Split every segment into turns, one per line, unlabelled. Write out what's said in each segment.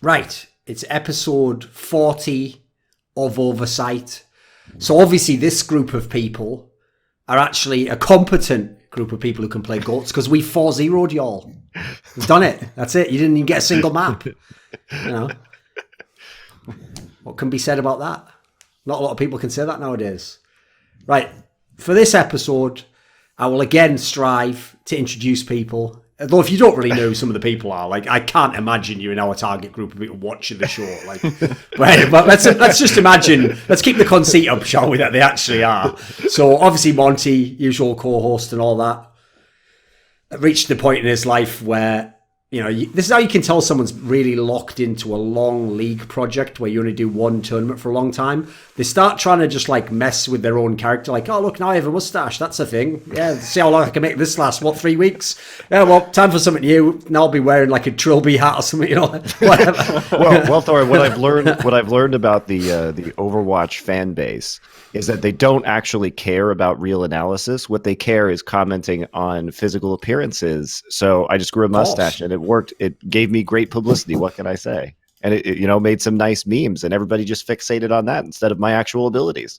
Right. It's episode 40 of OverSight. So obviously this group of people are actually a competent group of people who can play GOATs because we 4-0'd y'all. We've done it. That's it. You didn't even get a single map. You know. What can be said about that? Not a lot of people can say that nowadays. Right. For this episode, I will again strive to introduce people. Although if you don't really know who some of the people are, like I can't imagine you in our target group of people watching the show. Like, but let's just imagine. Let's keep the conceit up, shall we? That they actually are. So obviously Monty, usual co-host and all that, reached the point in his life where this is how you can tell someone's really locked into a long league project where you only do one tournament for a long time. They start trying to just like mess with their own character. Like, oh, look, now I have a mustache. That's a thing. Yeah, see how long I can make this last, 3 weeks? Yeah, well, time for something new. Now I'll be wearing like a trilby hat or something, whatever.
well, Thorin, what I've learned about the Overwatch fan base is that they don't actually care about real analysis. What they care is commenting on physical appearances. So I just grew a mustache and it worked. It gave me great publicity. What can I say? And it made some nice memes and everybody just fixated on that instead of my actual abilities.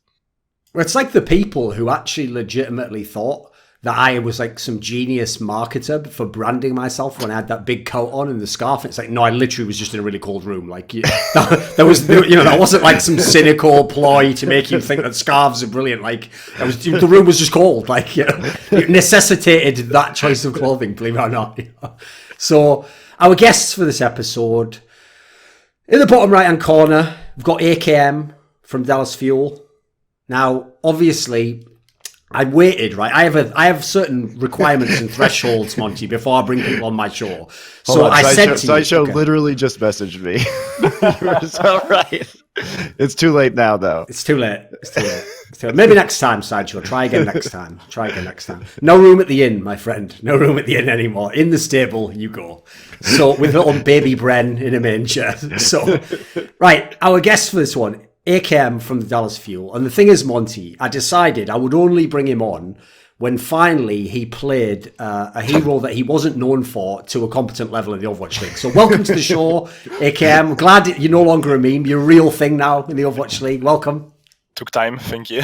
Well, it's like the people who actually legitimately thought that I was like some genius marketer for branding myself when I had that big coat on and the scarf. It's like, no, I literally was just in a really cold room. Like that wasn't like some cynical ploy to make you think that scarves are brilliant. Like the room was just cold. Like, it necessitated that choice of clothing, believe it or not. So our guests for this episode, in the bottom right-hand corner, we've got aKm from Dallas Fuel. Now, obviously, I waited, right? I have certain requirements and thresholds, Monty, before I bring people on my show. So I said to you...
Sideshow literally just messaged me. All right. It's too late now, though.
It's too late. Maybe next time, Sideshow. Try again next time. No room at the inn, my friend. No room at the inn anymore. In the stable, you go. So, with little baby Bren in a manger. So, right, our guest for this one... aKm from the Dallas Fuel. And the thing is, Monty, I decided I would only bring him on when finally he played a hero that he wasn't known for to a competent level in the Overwatch League. So welcome to the show, aKm. I'm glad you're no longer a meme. You're a real thing now in the Overwatch League. Welcome.
Took time, thank you.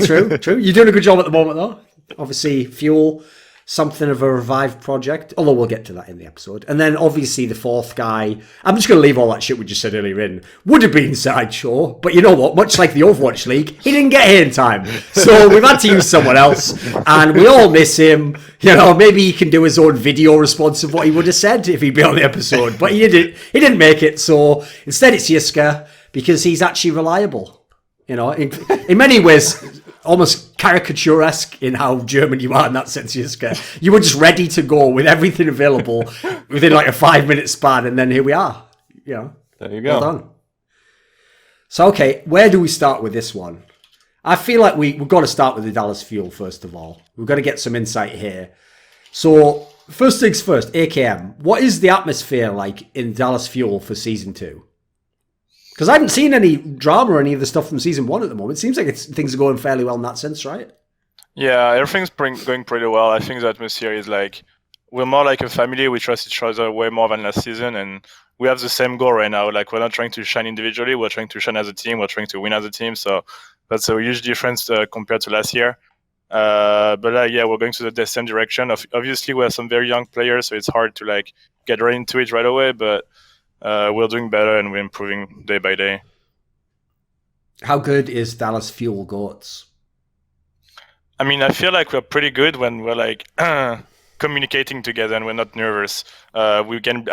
True. You're doing a good job at the moment, though. Obviously, Fuel, something of a revived project, although we'll get to that in the episode. And then obviously the fourth guy, I'm just going to leave all that shit we just said earlier in, would have been Sideshow, but you know what, much like the Overwatch League, he didn't get here in time. So we've had to use someone else, and we all miss him. Maybe he can do his own video response of what he would have said if he'd been on the episode, but he didn't make it, so instead it's Yiska, because he's actually reliable. In many ways, almost caricaturesque in how German you are in that sense, Yiska. You were just ready to go with everything available within like a 5-minute span, and then here we are. There
you go.
Well done. So, okay, where do we start with this one? I feel like we've got to start with the Dallas Fuel, first of all. We've got to get some insight here. So, first things first, aKm, what is the atmosphere like in Dallas Fuel for Season 2? Because I haven't seen any drama or any of the stuff from Season 1 at the moment. It seems like things are going fairly well in that sense, right?
Yeah, everything's going pretty well. I think the atmosphere is like, we're more like a family. We trust each other way more than last season. And we have the same goal right now. Like, we're not trying to shine individually. We're trying to shine as a team. We're trying to win as a team. So that's a huge difference compared to last year. But we're going to the same direction. Obviously, we have some very young players, so it's hard to like get right into it right away. But we're doing better and we're improving day by day.
How good is Dallas Fuel GOATs?
I mean, I feel like we're pretty good when we're like communicating together and we're not nervous. I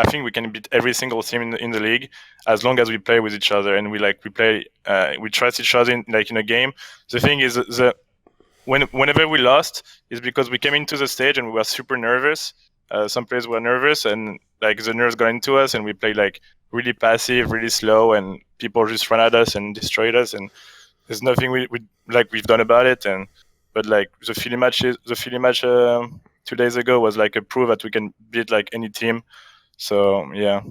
think we can beat every single team in the league as long as we play with each other and we trust each other in a game. The thing is, whenever we lost is because we came into the stage and we were super nervous. Some players were nervous and like the nerves got into us and we played like really passive, really slow, and people just ran at us and destroyed us. And there's nothing we've done about it. But like the Philly match 2 days ago was like a proof that we can beat like any team. So yeah.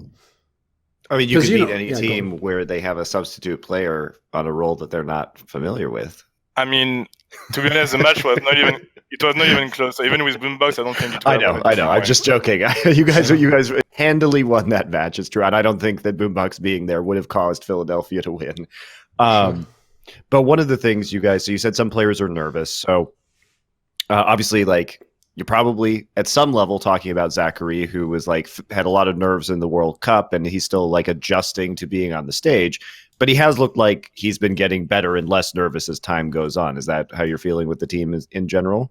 I mean, you can beat any team where they have a substitute player on a role that they're not familiar with.
I mean, to be honest, the match was not even. It was not even close. So even with Boombox, I don't think it.
I know. I'm just joking. You guys handily won that match. It's true, and I don't think that Boombox being there would have caused Philadelphia to win. But one of the things you guys, so you said some players are nervous. So obviously, like, you're probably at some level talking about Zachary, who was like had a lot of nerves in the World Cup, and he's still like adjusting to being on the stage. But he has looked like he's been getting better and less nervous as time goes on. Is that how you're feeling with the team in general?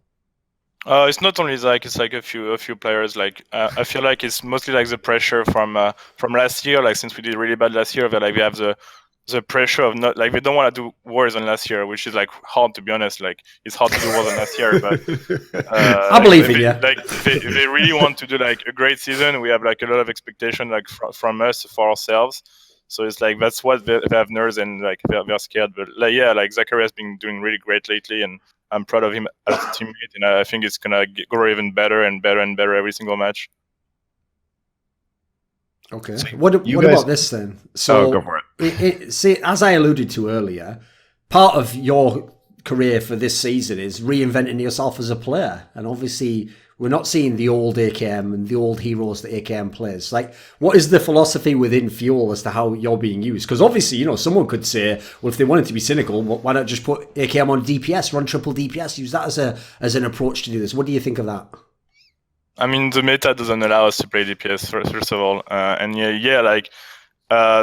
It's not only Zach. It's like a few players. Like I feel like it's mostly like the pressure from last year. Like since we did really bad last year, that like we have the pressure of not like we don't want to do worse than last year, which is like hard, to be honest. Like it's hard to do worse than last year, but
I believe in you.
Like they really want to do like a great season. We have like a lot of expectation like from us for ourselves. So it's like that's what they have nerves and like they're scared. But like like Zachary has been doing really great lately, and I'm proud of him as a teammate, and I think it's gonna grow even better and better and better every single match.
Okay. So what about this then? So
go for
it. See, as I alluded to earlier, part of your career for this season is reinventing yourself as a player, and obviously we're not seeing the old aKm and the old heroes that aKm plays. Like, what is the philosophy within Fuel as to how you're being used? Because obviously, someone could say, well, if they wanted to be cynical, why not just put aKm on DPS, run triple DPS, use that as an approach to do this? What do you think of that?
I mean, the meta doesn't allow us to play DPS, first of all.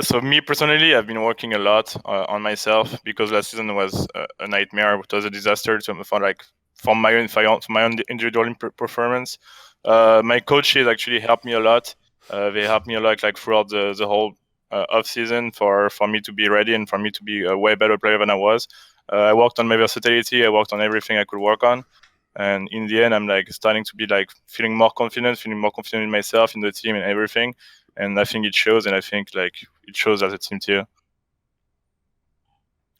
So me personally, I've been working a lot on myself because last season was a nightmare. It was a disaster for my own individual performance. My coaches actually helped me a lot. They helped me a lot like throughout the whole off season for me to be ready and for me to be a way better player than I was. I worked on my versatility. I worked on everything I could work on. And in the end, I'm like starting to be like feeling more confident in myself, in the team, and everything. And I think it shows, and I think like it shows as a team too.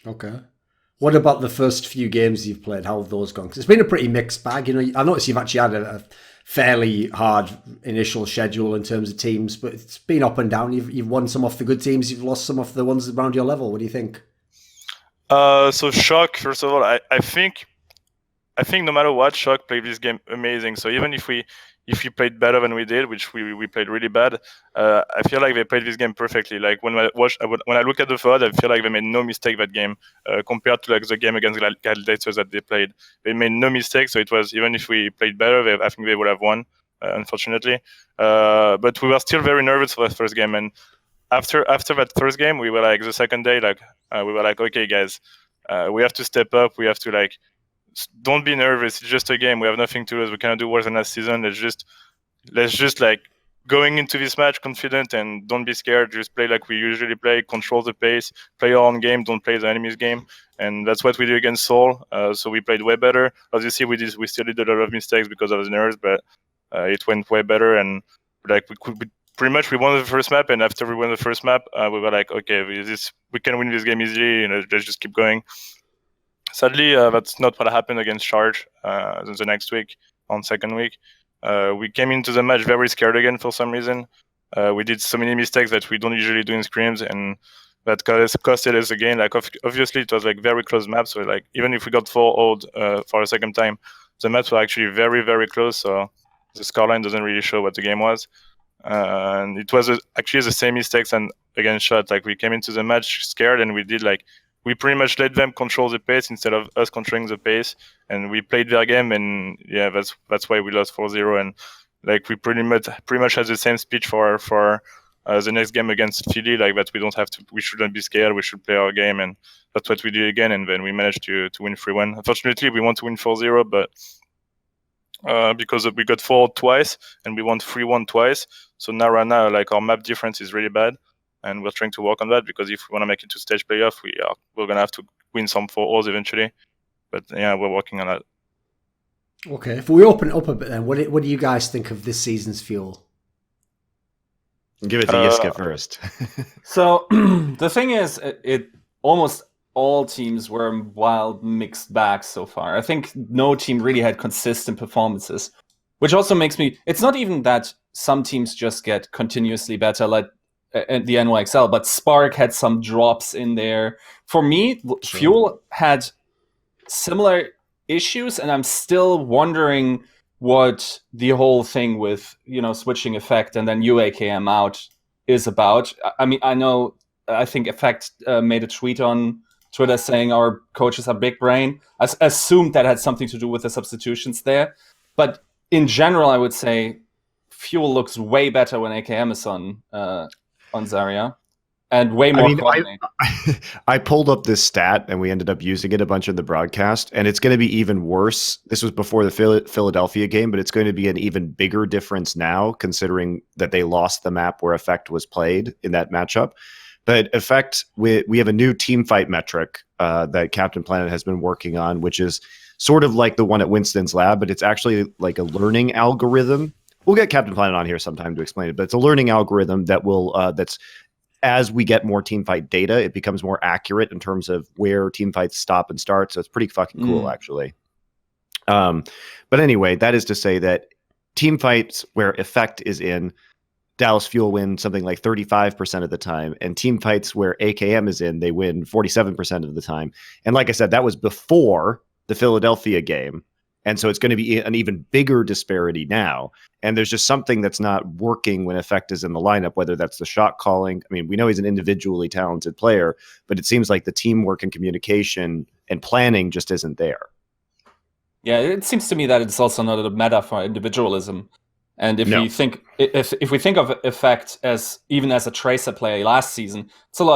Okay. What about the first few games you've played? How have those gone? Because it's been a pretty mixed bag. I noticed you've actually had a fairly hard initial schedule in terms of teams, but it's been up and down. You've won some off the good teams, you've lost some off the ones around your level. What do you think?
So Shock, first of all, I think no matter what, Shock played this game amazing. So even if we played better than we did, which we played really bad, I feel like they played this game perfectly. Like when I look at the VOD, I feel like they made no mistake that game compared to like the game against Gladiators that they played. They made no mistake, so it was even if we played better, I think they would have won, unfortunately. But we were still very nervous for that first game, and after that first game, we were like the second day, like we were like, okay, guys, we have to step up. We have to like. Don't be nervous. It's just a game. We have nothing to lose. We cannot do worse than last season. Let's just like going into this match confident and don't be scared. Just play like we usually play. Control the pace. Play our own game. Don't play the enemy's game. And that's what we did against Seoul. So we played way better. Obviously, we still did a lot of mistakes because of the nerves, but it went way better. And like we won the first map. And after we won the first map, we were like, okay, we can win this game easily. Let's just keep going. Sadly, that's not what happened against Charge the next week, on second week. We came into the match very scared again for some reason. We did so many mistakes that we don't usually do in scrims, and that costed us again. Like obviously, it was like very close maps. So like even if we got 4-0 for a second time, the maps were actually very, very close. So the scoreline doesn't really show what the game was. And it was actually the same mistakes and against Shot. Like we came into the match scared, and we pretty much let them control the pace instead of us controlling the pace, and we played their game, and yeah, that's why we lost 4-0. And like we pretty much had the same speech for the next game against Philly, like that we shouldn't be scared, we should play our game, and that's what we did again, and then we managed to win 3-1. Unfortunately, we want to win 4-0, but because we got 4 twice and we won 3-1 twice, so right now like our map difference is really bad. And we're trying to work on that because if we want to make it to stage playoff, we're going to have to win some 4-0s eventually. But yeah, we're working on that.
Okay, if we open it up a bit then, what do you guys think of this season's Fuel?
Give it to Yiska first.
So the thing is, it almost all teams were wild mixed bags so far. I think no team really had consistent performances, which also makes me... It's not even that some teams just get continuously better, like the NYXL, but Spark had some drops in there. For me, Fuel had similar issues, and I'm still wondering what the whole thing with, switching Effect and then aKm out is about. I mean, I think Effect made a tweet on Twitter saying our coaches are big brain. I assumed that had something to do with the substitutions there. But in general, I would say Fuel looks way better when aKm is on Zarya. And way more coordinated.
I pulled up this stat, and we ended up using it a bunch in the broadcast, and it's going to be even worse. This was before the Philadelphia game, but it's going to be an even bigger difference now, considering that they lost the map where Effect was played in that matchup. But Effect, we have a new team fight metric that Captain Planet has been working on, which is sort of like the one at Winston's lab, but it's actually like a learning algorithm. We'll get Captain Planet on here sometime to explain it, but it's a learning algorithm that will that's as we get more team fight data, it becomes more accurate in terms of where team fights stop and start. So it's pretty fucking cool, actually. But anyway, that is to say that team fights where Effect is in, Dallas Fuel win something like 35% of the time, and team fights where aKm is in, they win 47% of the time. And like I said, that was before the Philadelphia game. And so it's going to be an even bigger disparity now. And there's just something that's not working when Effect is in the lineup, whether that's the shot calling. I mean, we know he's an individually talented player, but it seems like the teamwork and communication and planning just isn't there.
Yeah, it seems to me that it's also not a meta for individualism. And if we think of Effect as even as a tracer player last season,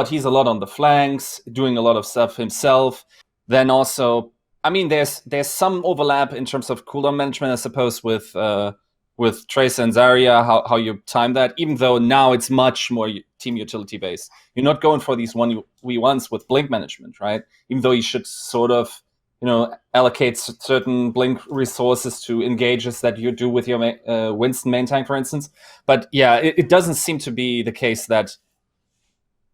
he's a lot on the flanks, doing a lot of stuff himself. Then also, I mean, there's some overlap in terms of cooldown management, I suppose, with Tracer and Zarya, how you time that, even though now it's much more team utility based. You're not going for these 1v1s with blink management, right? Even though you should sort of, allocate certain blink resources to engages that you do with your Winston main tank, for instance. But yeah, it doesn't seem to be the case that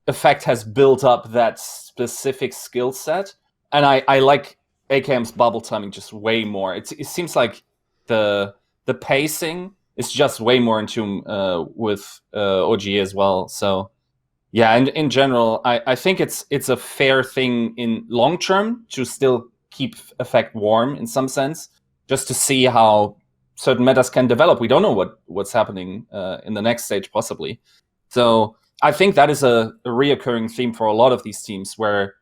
Effect has built up that specific skill set. And I like aKm's bubble timing just way more. It seems like the pacing is just way more in tune with OG as well. So yeah, and in general, I think it's a fair thing in long term to still keep Effect warm in some sense, just to see how certain metas can develop. We don't know what's happening in the next stage, possibly. So I think that is a reoccurring theme for a lot of these teams, where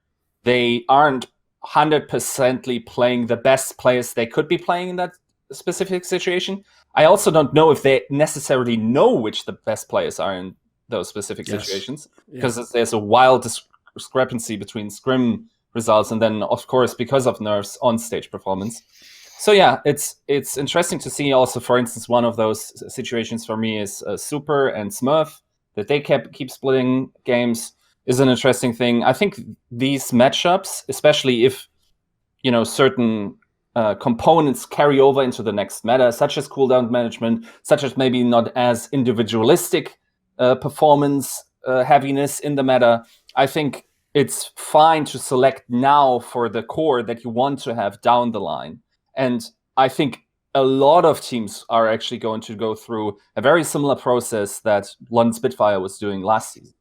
they aren't 100% playing the best players they could be playing in that specific situation. I also don't know if they necessarily know which the best players are in those specific situations, because there's a wild discrepancy between scrim results and then, of course, because of nerfs, on-stage performance. So yeah, it's interesting to see also, for instance, one of those situations for me is Super and Smurf, that they keep splitting games is an interesting thing. I think these matchups, especially if, certain components carry over into the next meta, such as cooldown management, such as maybe not as individualistic performance heaviness in the meta, I think it's fine to select now for the core that you want to have down the line. And I think a lot of teams are actually going to go through a very similar process that London Spitfire was doing last season.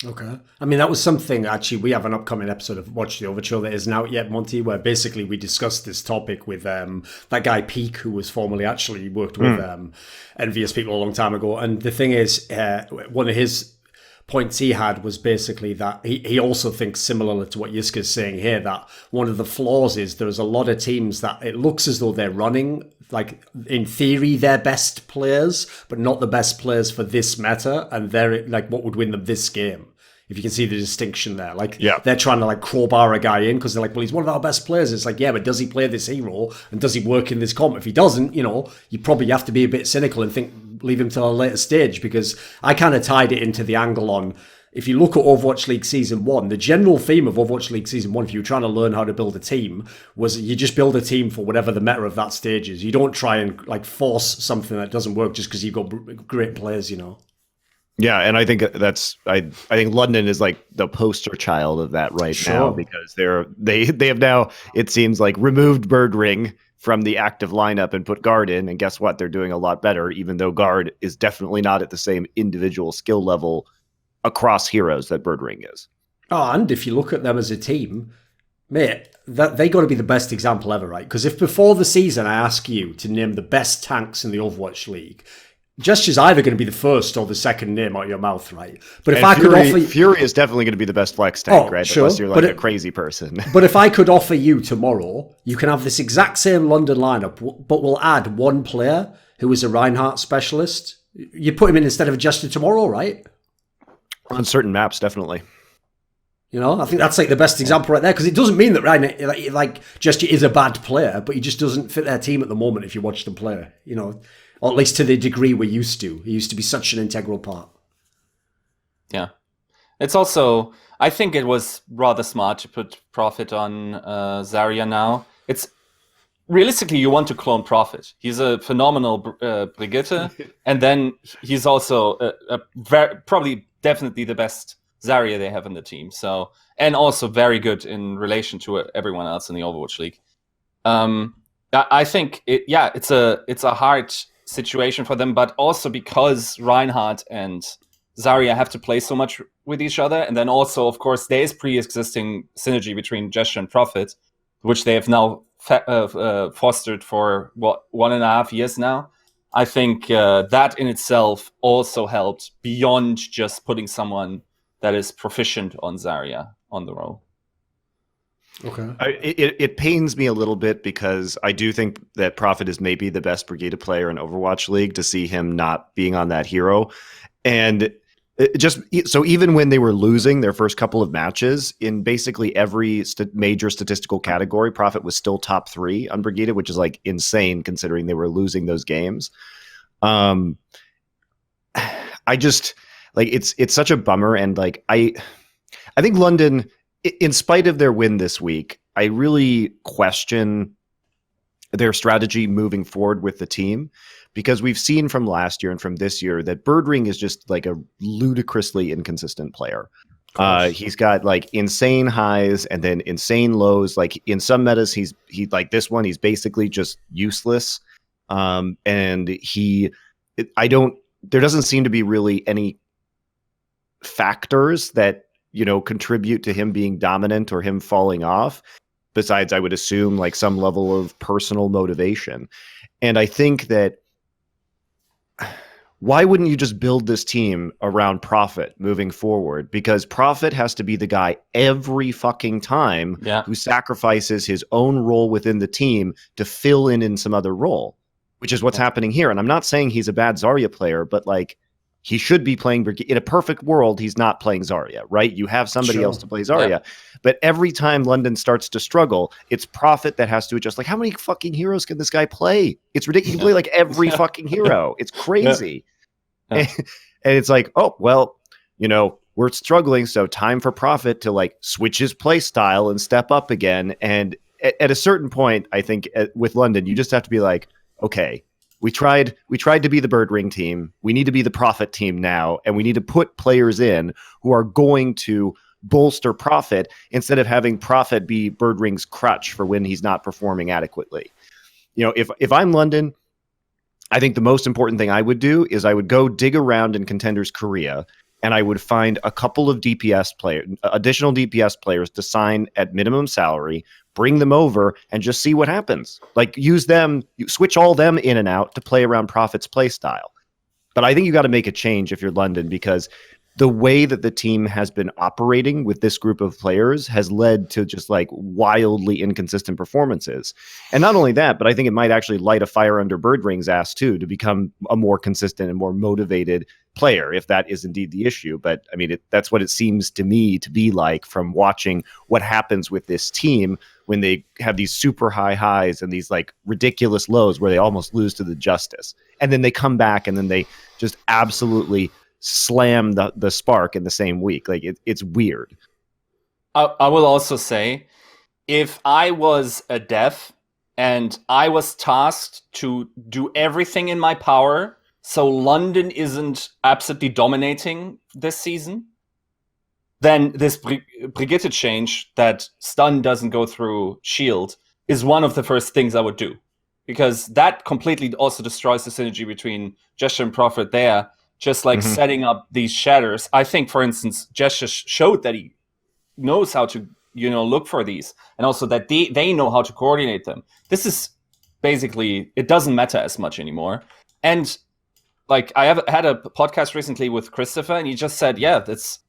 Okay. I mean, that was something, actually, we have an upcoming episode of Watch the Overture that isn't out yet, Monty, where basically we discussed this topic with that guy Peak, who was formerly actually worked with Envious People a long time ago. And the thing is, one of his points he had was basically that he also thinks, similar to what Yiska is saying here, that one of the flaws is there's a lot of teams that it looks as though they're running, like, in theory, their best players, but not the best players for this meta, and they're like, what would win them this game? If you can see the distinction there. Like, they're trying to, like, crowbar a guy in because they're like, well, he's one of our best players. It's like, yeah, but does he play this hero? And does he work in this comp? If he doesn't, you probably have to be a bit cynical and think, leave him till a later stage, because I kind of tied it into the angle on, if you look at Overwatch League Season 1, the general theme of Overwatch League Season 1, if you're trying to learn how to build a team, was you just build a team for whatever the meta of that stage is. You don't try and, like, force something that doesn't work just because you've got great players,
Yeah, and I think I think London is like the poster child of that right now, because they have now, it seems like, removed Bird Ring from the active lineup and put Guard in, and guess what? They're doing a lot better, even though Guard is definitely not at the same individual skill level across heroes that Bird Ring is.
Oh, and if you look at them as a team, Mate, they got to be the best example ever, right? Because if before the season I ask you to name the best tanks in the Overwatch League, Gesture's either going to be the first or the second name out of your mouth, right? But if
and
I could offer
Fury is definitely going to be the best flex tank, right?
sure,
Unless you're like a crazy person.
But if I could offer you tomorrow, you can have this exact same London lineup, but we'll add one player who is a Reinhardt specialist. You put him in instead of Gesture tomorrow, right?
On certain maps, definitely.
You know, I think that's like the best example right there, because it doesn't mean that Reinhardt, like Gesture is a bad player, but he just doesn't fit their team at the moment if you watch them play, you know, or at least to the degree we're used to. He used to be such an integral part.
Yeah. It's also, I think it was rather smart to put Prophet on Zarya now. It's realistically, you want to clone Prophet. He's a phenomenal Brigitte, and then he's also probably definitely the best Zarya they have in the team. So, and also very good in relation to everyone else in the Overwatch League. I think it's a hard situation for them, but also because Reinhardt and Zarya have to play so much with each other, and then also, of course, there is pre-existing synergy between Gesture and Prophet, which they have now fostered for 1.5 years now. I think that in itself also helped beyond just putting someone that is proficient on Zarya on the role.
Okay.
It pains me a little bit because I do think that Prophet is maybe the best Brigitte player in Overwatch League, to see him not being on that hero. And so even when they were losing their first couple of matches in basically every major statistical category, Prophet was still top 3 on Brigitte, which is like insane considering they were losing those games. I just like it's such a bummer, and like I think London, in spite of their win this week, I really question their strategy moving forward with the team, because we've seen from last year and from this year that Birdring is just like a ludicrously inconsistent player. He's got like insane highs and then insane lows. Like in some metas, he like this one, he's basically just useless. And there doesn't seem to be really any factors that, you know, contribute to him being dominant or him falling off, besides, I would assume, like some level of personal motivation. And I think that why wouldn't you just build this team around Prophet moving forward? Because Prophet has to be the guy every fucking time who sacrifices his own role within the team to fill in some other role, which is what's happening here. And I'm not saying he's a bad Zarya player, but like, he should be playing in a perfect world. He's not playing Zarya, right? You have somebody else to play Zarya, but every time London starts to struggle, it's Prophet that has to adjust. Like, how many fucking heroes can this guy play? It's ridiculous. He can play like every fucking hero. It's crazy. And it's like, oh, well, you know, we're struggling. So time for Prophet to like switch his play style and step up again. And at a certain point, I think with London, you just have to be like, okay, we tried to be the Birdring team. We need to be the Prophet team now, and we need to put players in who are going to bolster Prophet instead of having Prophet be Birdring's crutch for when he's not performing adequately. You know, if I'm London, I think the most important thing I would do is I would go dig around in Contenders Korea, and I would find a couple of additional DPS players to sign at minimum salary, bring them over, and just see what happens. Like, use them, switch all them in and out to play around Prophet's play style. But I think you got to make a change if you're London, because the way that the team has been operating with this group of players has led to just like wildly inconsistent performances. And not only that, but I think it might actually light a fire under Birdring's ass too, to become a more consistent and more motivated player, if that is indeed the issue. But I mean, that's what it seems to me to be like from watching what happens with this team when they have these super high highs and these like ridiculous lows where they almost lose to the Justice. And then they come back and then they just absolutely slam the Spark in the same week. Like it's weird.
I will also say, if I was a dev and I was tasked to do everything in my power so London isn't absolutely dominating this season, then this Brigitte change that stun doesn't go through shield is one of the first things I would do, because that completely also destroys the synergy between Gesture and Prophet there. Just like setting up these shatters. I think, for instance, Gesture showed that he knows how to look for these, and also that they know how to coordinate them. This is basically, it doesn't matter as much anymore. And like, I have had a podcast recently with Christopher, and he just said, yeah, that's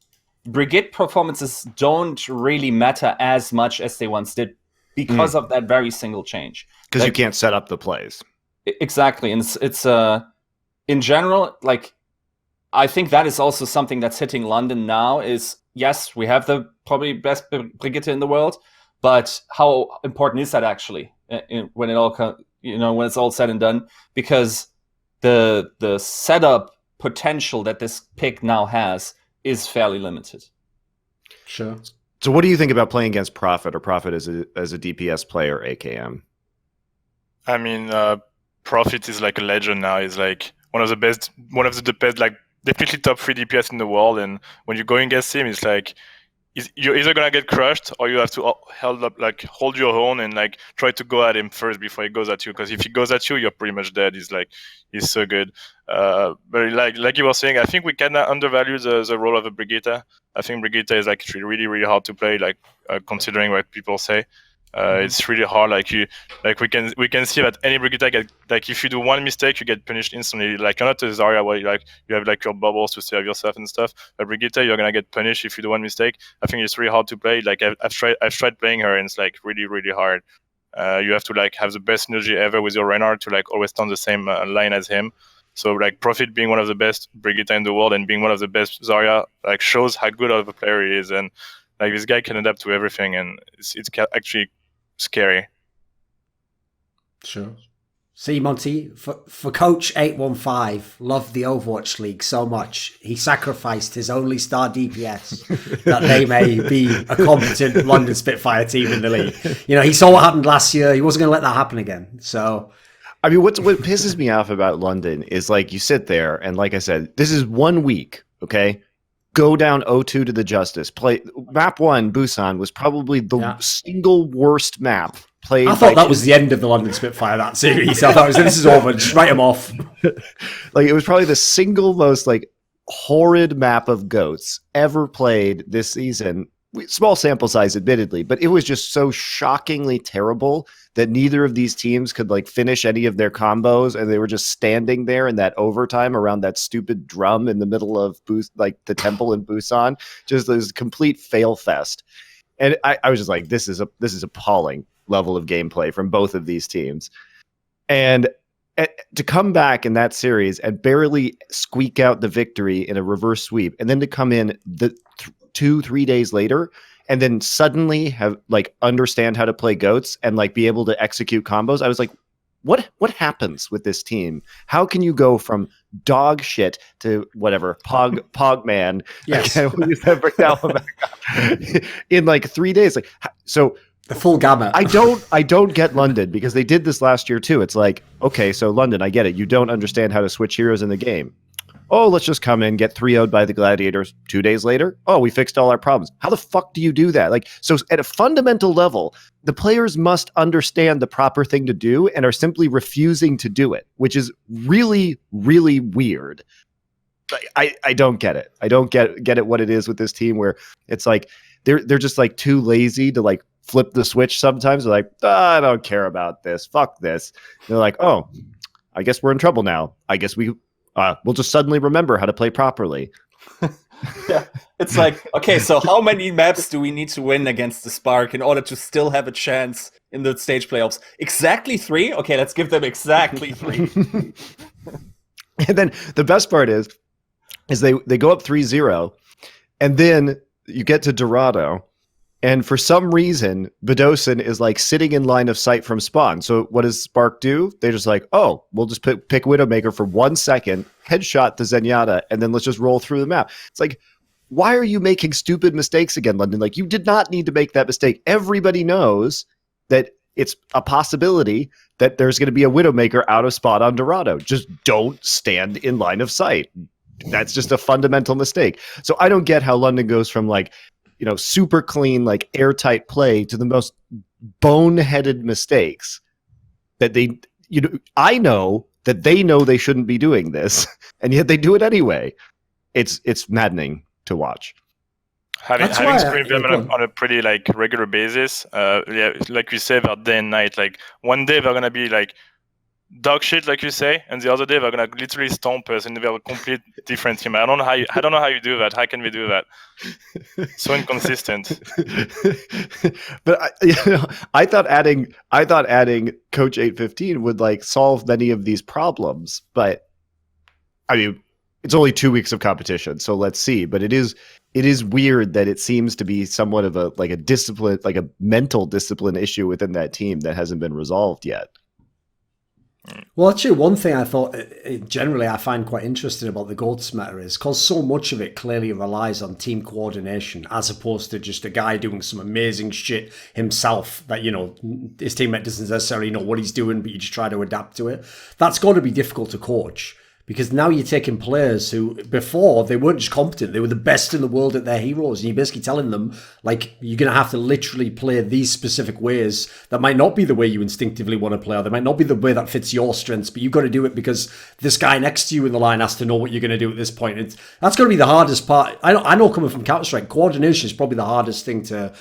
Brigitte performances don't really matter as much as they once did because of that very single change.
Because you can't set up the plays.
Exactly. And it's in general, like, I think that is also something that's hitting London now is, yes, we have the probably best Brigitte in the world, but how important is that actually when it all when it's all said and done? Because the setup potential that this pick now has is fairly limited.
Sure.
So what do you think about playing against Prophet, or Prophet as a DPS player, aKm?
I mean, Prophet is like a legend now. He's like one of the best, like definitely top 3 DPS in the world. And when you're going against him, it's like you're either gonna get crushed or you have to hold your own and like try to go at him first before he goes at you. Because if he goes at you, you're pretty much dead. He's so good. But like you were saying, I think we kind of undervalue the role of a Brigitte. I think Brigitte is like really really hard to play. Like considering what people say. It's really hard. We can see that any Brigitte if you do one mistake, you get punished instantly. Like you're not a Zarya where you have like your bubbles to save yourself and stuff. But Brigitte, you're gonna get punished if you do one mistake. I think it's really hard to play. Like I've tried playing her, and it's like really really hard. You have to like have the best synergy ever with your Reinhardt to like always stand the same line as him. So like Prophet being one of the best Brigitte in the world and being one of the best Zarya like shows how good of a player he is, and like this guy can adapt to everything, and it's actually scary.
Sure. See, Monty, for Coach 815, loved the Overwatch League so much, he sacrificed his only star DPS that they may be a competent London Spitfire team in the league. He saw what happened last year. He wasn't going to let that happen again. So,
I mean, what pisses me off about London is like you sit there and, like I said, this is 1 week, okay? Go down 0-2 to the Justice. Play map 1, Busan, was probably the single worst map played.
I thought that was the end of the London Spitfire, that series. I thought this is over. Just write them off.
Like, it was probably the single most like horrid map of goats ever played this season. Small sample size, admittedly, but it was just so shockingly terrible that neither of these teams could like finish any of their combos, and they were just standing there in that overtime around that stupid drum in the middle of like the temple in Busan, just this complete fail fest. And I was just like, this is appalling level of gameplay from both of these teams, and to come back in that series and barely squeak out the victory in a reverse sweep, and then to come in the 2-3 days later and then suddenly have like understand how to play goats and like be able to execute combos. I was like, what happens with this team? How can you go from dog shit to whatever pog man?
Yes.
In like 3 days. Like, so
the full gamut.
I don't get London, because they did this last year too. It's like, okay, so London, I get it. You don't understand how to switch heroes in the game. Oh, let's just come in, get 3-0'd by the Gladiators. 2 days later, oh, we fixed all our problems. How the fuck do you do that? Like, so at a fundamental level, the players must understand the proper thing to do and are simply refusing to do it, which is really, really weird. I don't get it. I don't get it what it is with this team, where it's like they're just like too lazy to like flip the switch sometimes. They're like, I don't care about this. Fuck this. And they're like, oh, I guess we're in trouble now. I guess we'll just suddenly remember how to play properly.
Yeah, it's like, okay, so how many maps do we need to win against the Spark in order to still have a chance in the stage playoffs? Exactly 3? Okay, let's give them exactly 3.
And then the best part is they go up 3-0, and then you get to Dorado, and for some reason, Bedosin is like sitting in line of sight from spawn. So what does Spark do? They're just like, oh, we'll just pick Widowmaker for 1 second, headshot the Zenyatta, and then let's just roll through the map. It's like, why are you making stupid mistakes again, London? Like, you did not need to make that mistake. Everybody knows that it's a possibility that there's going to be a Widowmaker out of spot on Dorado. Just don't stand in line of sight. That's just a fundamental mistake. So I don't get how London goes from like, super clean, like airtight play to the most boneheaded mistakes that they, I know that they know they shouldn't be doing this, and yet they do it anyway. It's maddening to watch.
Having
why
screen them
go on.
on a pretty like regular basis, yeah, like we say, they're day and night. Like one day they're gonna be like dog shit, like you say, and the other day they're gonna literally stomp us, and they're a complete different team. I don't know how you do that. How can we do that? So inconsistent.
But I thought adding Coach 815 would like solve many of these problems. But I mean, it's only 2 weeks of competition, so let's see. But it is weird that it seems to be somewhat of a discipline, like a mental discipline issue within that team that hasn't been resolved yet.
Well, actually, one thing I thought generally I find quite interesting about the GOATS meta is because so much of it clearly relies on team coordination as opposed to just a guy doing some amazing shit himself that, you know, his teammate doesn't necessarily know what he's doing, but you just try to adapt to it. That's got to be difficult to coach. Because now you're taking players who, before, they weren't just competent. They were the best in the world at their heroes. And you're basically telling them, like, you're going to have to literally play these specific ways that might not be the way you instinctively want to play, or they might not be the way that fits your strengths, but you've got to do it because this guy next to you in the line has to know what you're going to do at this point. That's going to be the hardest part. I know coming from Counter-Strike, coordination is probably the hardest thing to...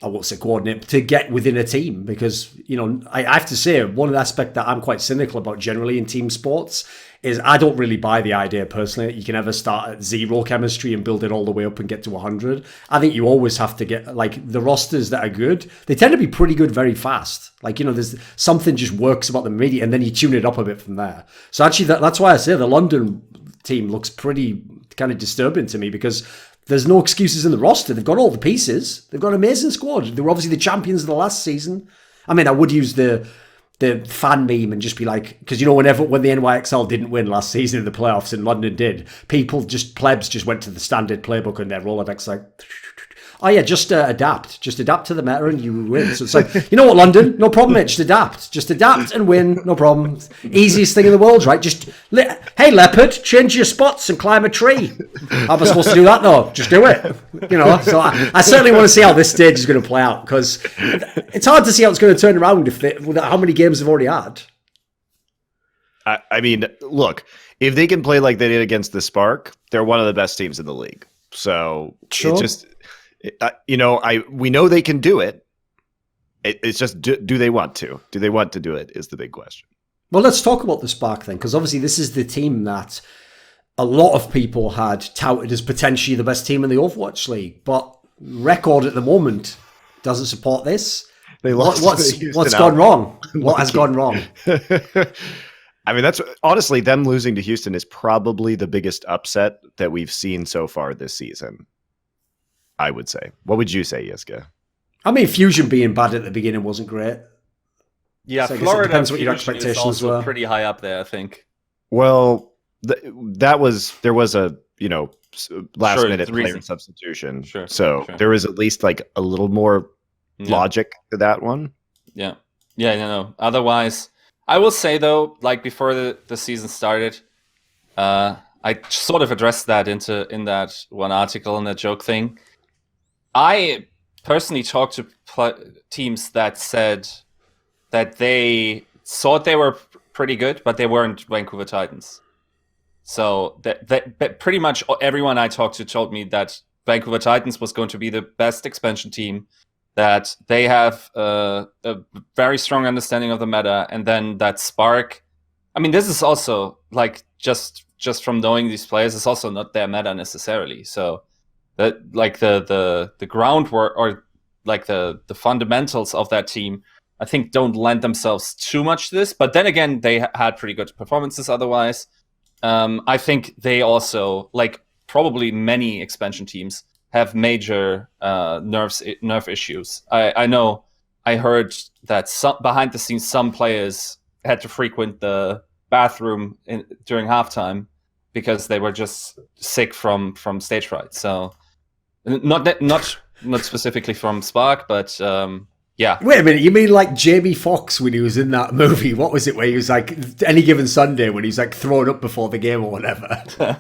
I won't say coordinate, to get within a team because, you know, I have to say one of the aspects that I'm quite cynical about generally in team sports is I don't really buy the idea personally that you can ever start at 0 chemistry and build it all the way up and get to 100. I think you always have to get, like, the rosters that are good, they tend to be pretty good very fast. Like, you know, there's something just works about the media and then you tune it up a bit from there. So actually that's why I say the London team looks pretty kind of disturbing to me because there's no excuses in the roster. They've got all the pieces. They've got an amazing squad. They were obviously the champions of the last season. I mean, I would use the fan meme and just be like, because you know, when the NYXL didn't win last season in the playoffs and London did, plebs just went to the standard playbook and their Rolodex like, oh yeah, just adapt to the meta and you win. So it's like, you know what, London, no problem, mate. Just adapt and win, no problem. Easiest thing in the world, right? Hey leopard, change your spots and climb a tree. How am I supposed to do that though? Just do it, you know. So I certainly want to see how this stage is going to play out because it's hard to see how it's going to turn around with how many games they've already had.
I mean, look, if they can play like they did against the Spark, they're one of the best teams in the league. So
sure.
It's just. You know, we know they can do it. It's just, do they want to? Do they want to do it is the big question.
Well, let's talk about the Spark then, because obviously this is the team that a lot of people had touted as potentially the best team in the Overwatch League, but record at the moment doesn't support this.
They lost.
What's gone wrong? What has gone wrong?
I mean, that's honestly them losing to Houston is probably the biggest upset that we've seen so far this season. I would say. What would you say, Yiska?
I mean, Fusion being bad at the beginning wasn't great.
Yeah,
so
Florida
depends what your
Fusion
expectations
is also
were.
pretty high up there, I think.
Well, there was a last minute player substitution.
Sure.
There was at least like a little more logic to that one.
Yeah. No. Otherwise, I will say though, like before the season started, I sort of addressed that in that one article in that joke thing. I personally talked to teams that said that they thought they were pretty good, but they weren't Vancouver Titans. So that pretty much everyone I talked to told me that Vancouver Titans was going to be the best expansion team, that they have a very strong understanding of the meta, and then that Spark. I mean, this is also like just from knowing these players, it's also not their meta necessarily. So that like the groundwork or like the fundamentals of that team, I think don't lend themselves too much to this. But then again, they had pretty good performances otherwise. I think they also, like probably many expansion teams, have major nerve issues. I know I heard that behind the scenes, some players had to frequent the bathroom during halftime because they were just sick from stage fright. So not specifically from Spark, but yeah.
Wait a minute, you mean like Jamie Foxx when he was in that movie? What was it where he was like, Any Given Sunday, when he's like thrown up before the game or whatever?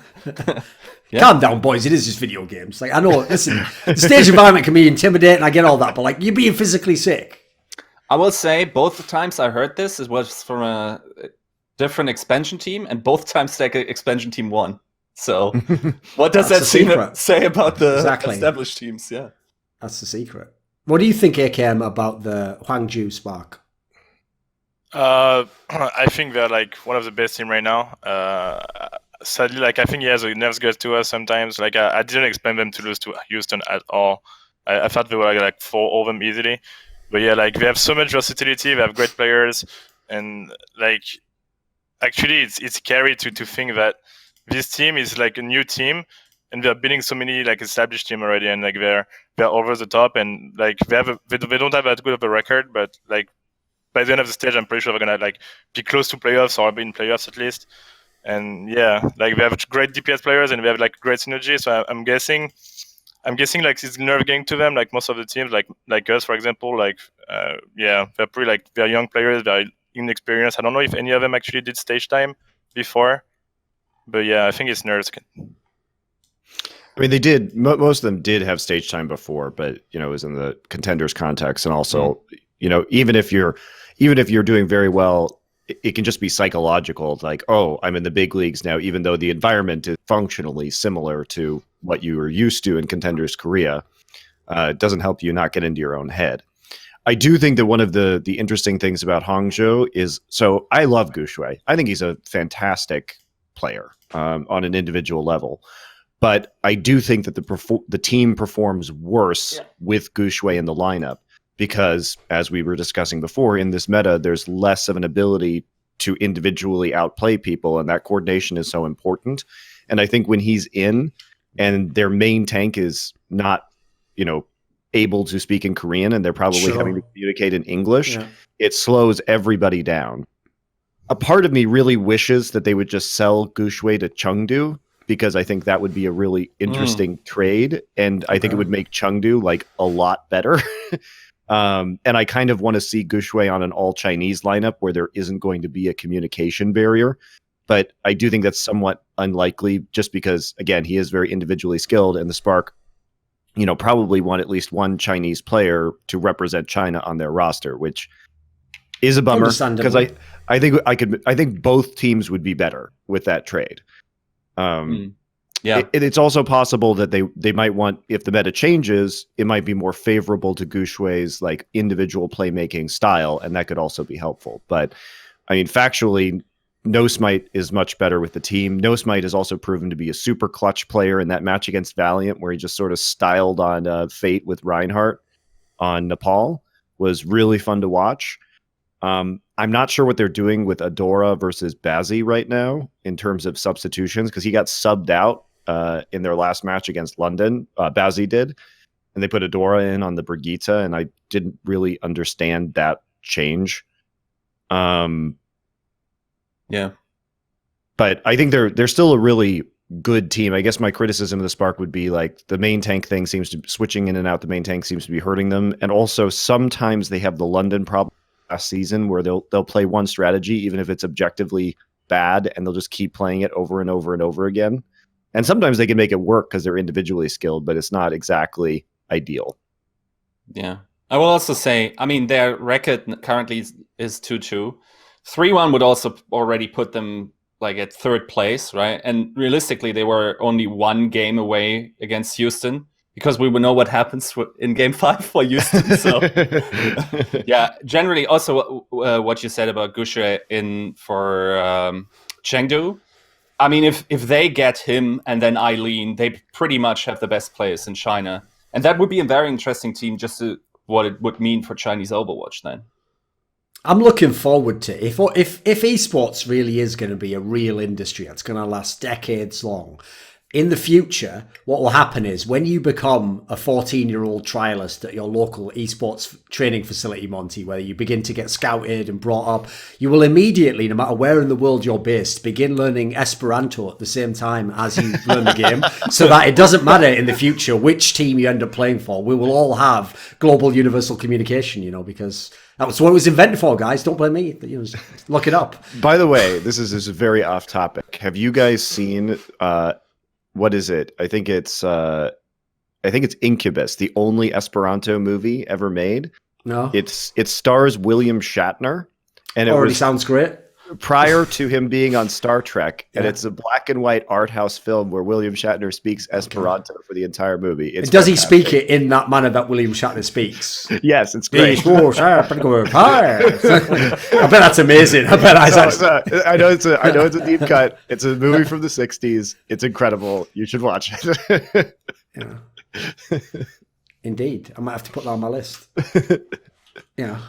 Yeah. Calm down, boys. It is just video games. Like, I know, listen, the stage environment can be intimidating. I get all that, but like, you're being physically sick.
I will say both the times I heard this, it was from a different expansion team, and both times the expansion team won. So, what does
That's
that say about the
Exactly.
established teams? Yeah,
that's the secret. What do you think, aKm, about the Hangzhou Spark?
I think they're like one of the best team right now. Sadly, like I think the nerves get to us sometimes. Like I didn't expect them to lose to Houston at all. I thought they were like for all of them easily. But yeah, like they have so much versatility. They have great players, and like actually, it's scary to think that this team is like a new team, and they're beating so many like established team already, and like they're over the top, and like they don't have that good of a record, but like by the end of the stage, I'm pretty sure they're gonna like be close to playoffs or be in playoffs at least. And yeah, like they have great DPS players and they have like great synergy. So I'm guessing like it's nerve getting to them. Like most of the teams, like us for example, like yeah, they're pretty like they're young players, they're inexperienced. I don't know if any of them actually did stage time before, but yeah, I think it's nerves.
I mean, they did. Most of them did have stage time before, but it was in the contenders context, and also, even if you're doing very well, it can just be psychological. It's like, oh, I'm in the big leagues now, even though the environment is functionally similar to what you were used to in contenders Korea. It doesn't help you not get into your own head. I do think that one of the interesting things about Hangzhou is, so I love Gushui. I think he's a fantastic player on an individual level. But I do think that the team performs worse with Gushui in the lineup because, as we were discussing before, in this meta, there's less of an ability to individually outplay people, and that coordination is so important. And I think when he's in and their main tank is not, able to speak in Korean and they're probably having to communicate in English, it slows everybody down. A part of me really wishes that they would just sell Gushui to Chengdu, because I think that would be a really interesting trade, and I think it would make Chengdu like a lot better. And I kind of want to see Gushui on an all-Chinese lineup where there isn't going to be a communication barrier. But I do think that's somewhat unlikely just because, again, he is very individually skilled, and the Spark, probably want at least one Chinese player to represent China on their roster, which is a bummer because I think both teams would be better with that trade. It's also possible that they might want, if the meta changes, it might be more favorable to Gushui's like individual playmaking style, and that could also be helpful. But I mean, factually, No Smite is much better with the team. No Smite has also proven to be a super clutch player in that match against Valiant, where he just sort of styled on Fate with Reinhardt on Nepal. Was really fun to watch. I'm not sure what they're doing with Adora versus Bazzi right now in terms of substitutions, because he got subbed out in their last match against London. Bazzi did, and they put Adora in on the Brigitte, and I didn't really understand that change. But I think they're still a really good team. I guess my criticism of the Spark would be like the main tank thing seems to switching in and out. The main tank seems to be hurting them, and also sometimes they have the London problem last season where they'll play one strategy even if it's objectively bad, and they'll just keep playing it over and over and over again. And sometimes they can make it work because they're individually skilled, but it's not exactly ideal.
Yeah, I will also say, I mean, their record currently is 2-2. 3-1 would also already put them like at third place, right? And realistically, they were only one game away against Houston, because we will know what happens in Game 5 for Houston. So, yeah, generally, also what you said about Gushui for Chengdu. I mean, if they get him and then Eileen, they pretty much have the best players in China. And that would be a very interesting team, just to what it would mean for Chinese Overwatch then.
I'm looking forward to if esports really is going to be a real industry that's going to last decades long. In the future, what will happen is when you become a 14-year-old trialist at your local esports training facility, Monty, where you begin to get scouted and brought up, you will immediately, no matter where in the world you're based, begin learning Esperanto at the same time as you learn the game, so that it doesn't matter in the future which team you end up playing for. We will all have global universal communication, because that's what it was invented for, guys. Don't blame me. Just look it up.
By the way, this is very off topic. Have you guys seen... what is it? I think it's Incubus, the only Esperanto movie ever made.
No,
it stars William Shatner, and
it already sounds great.
prior to him being on Star Trek, and
Yeah.
it's a black and white art house film where William Shatner speaks Esperanto for the entire movie. It's
And does he
fantastic.
speak it in that manner that William Shatner speaks?
Yes, it's great.
I bet that's amazing. I bet that's
I know it's a deep cut. It's a movie from the 60s. It's incredible. You should watch it.
Yeah. Indeed. I might have to put that on my list. Yeah.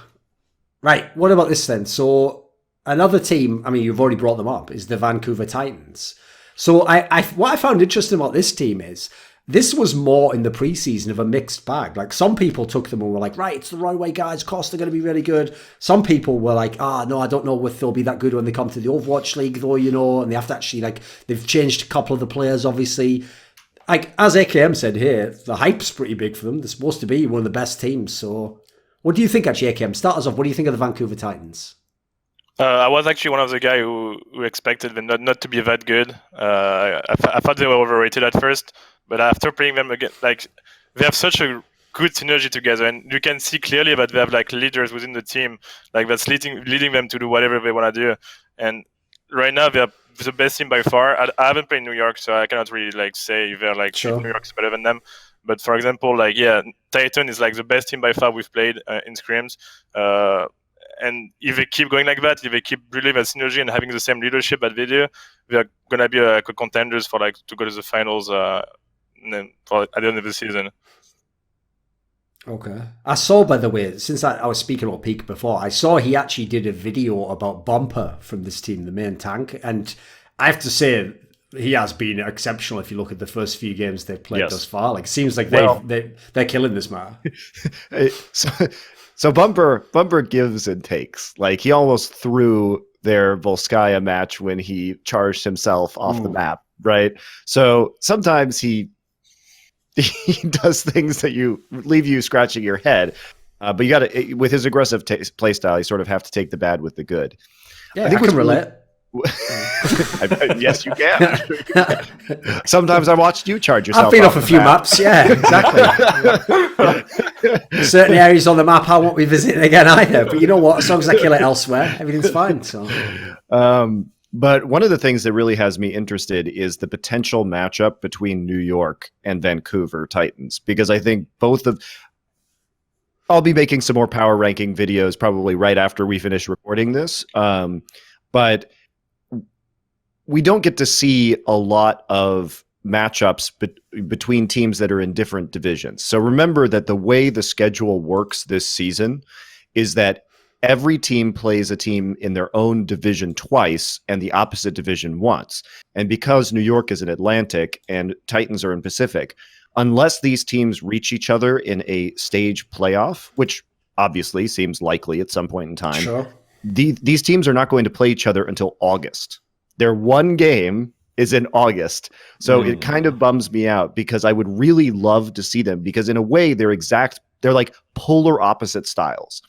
Right. What about this then? So another team, I mean, you've already brought them up, is the Vancouver Titans. So what I found interesting about this team is this was more in the preseason of a mixed bag. Like some people took them and were like, right, it's the right way, guys. Of course, they're going to be really good. Some people were like, no, I don't know if they'll be that good when they come to the Overwatch League, though, and they have to actually, they've changed a couple of the players, obviously. As aKm said here, the hype's pretty big for them. They're supposed to be one of the best teams. So what do you think, actually, aKm? Start us off. What do you think of the Vancouver Titans?
I was actually one of the guys who expected them not to be that good. I thought they were overrated at first, but after playing them again, they have such a good synergy together, and you can see clearly that they have leaders within the team, that's leading them to do whatever they want to do. And right now they are the best team by far. I haven't played New York, so I cannot really say if they're
Sure.
if New York's better than them. But for example, Titan is the best team by far we've played in scrims. And if they keep going like that, if they keep building that synergy and having the same leadership that they do, they're gonna be contenders for to go to the finals at the end of the season.
Okay. I saw, by the way, since I was speaking about Peak before, I saw he actually did a video about Bumper from this team, the main tank, and I have to say he has been exceptional if you look at the first few games they've played thus far. It seems like they're killing this man.
So Bumper gives and takes. He almost threw their Volskaya match when he charged himself off the map, right? So sometimes he does things that leave you scratching your head. But you got to, with his aggressive play style, you sort of have to take the bad with the good.
Yeah, I can relate.
Yes, you can. Sometimes I watched you charge yourself.
I've been off a few maps. Yeah, exactly. Certain areas on the map I won't be visiting again either. But you know what? As long as I kill it elsewhere, everything's fine. So,
but one of the things that really has me interested is the potential matchup between New York and Vancouver Titans, because I think I'll be making some more power ranking videos probably right after we finish recording this. But we don't get to see a lot of matchups between teams that are in different divisions. So remember that the way the schedule works this season is that every team plays a team in their own division twice and the opposite division once. And because New York is in Atlantic and Titans are in Pacific, unless these teams reach each other in a stage playoff, which obviously seems likely at some point in time,
sure.
These teams are not going to play each other until August. Their one game is in August. So it kind of bums me out because I would really love to see them, because in a way they're like polar opposite styles.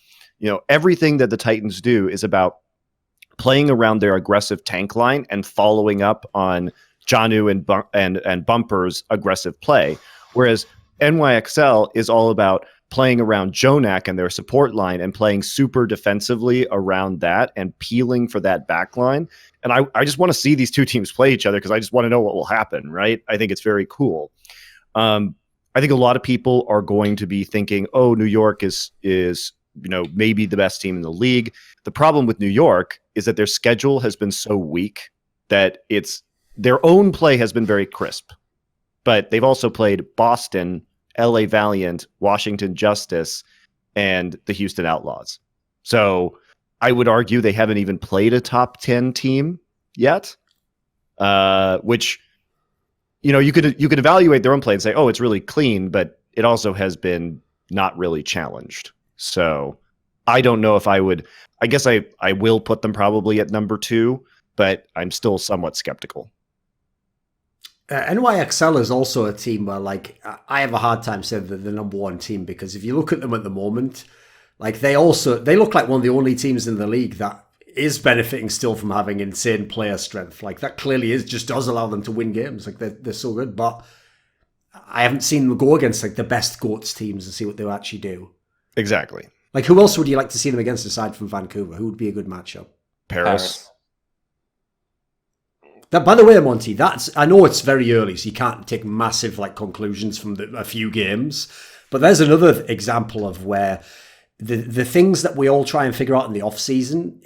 Everything that the Titans do is about playing around their aggressive tank line and following up on Janu and Bumper's aggressive play. Whereas NYXL is all about playing around Jonak and their support line and playing super defensively around that and peeling for that back line. And I just want to see these two teams play each other because I just want to know what will happen, right? I think it's very cool. I think a lot of people are going to be thinking, oh, New York is maybe the best team in the league. The problem with New York is that their schedule has been so weak that their own play has been very crisp. But they've also played Boston, LA Valiant, Washington Justice, and the Houston Outlaws. So I would argue they haven't even played a top 10 team yet, which, you could evaluate their own play and say, oh, it's really clean, but it also has been not really challenged. So I don't know if I guess I will put them probably at number 2, but I'm still somewhat skeptical.
NYXL is also a team where, I have a hard time saying they're the number 1 team, because if you look at them at the moment, they look like one of the only teams in the league that is benefiting still from having insane player strength. That clearly just does allow them to win games. They're so good, but I haven't seen them go against the best GOATs teams and see what they actually do.
Exactly.
Who else would you like to see them against aside from Vancouver? Who would be a good matchup?
Paris.
That, by the way, Monty, I know it's very early, so you can't take massive conclusions from a few games. But there's another example of where the things that we all try and figure out in the off season,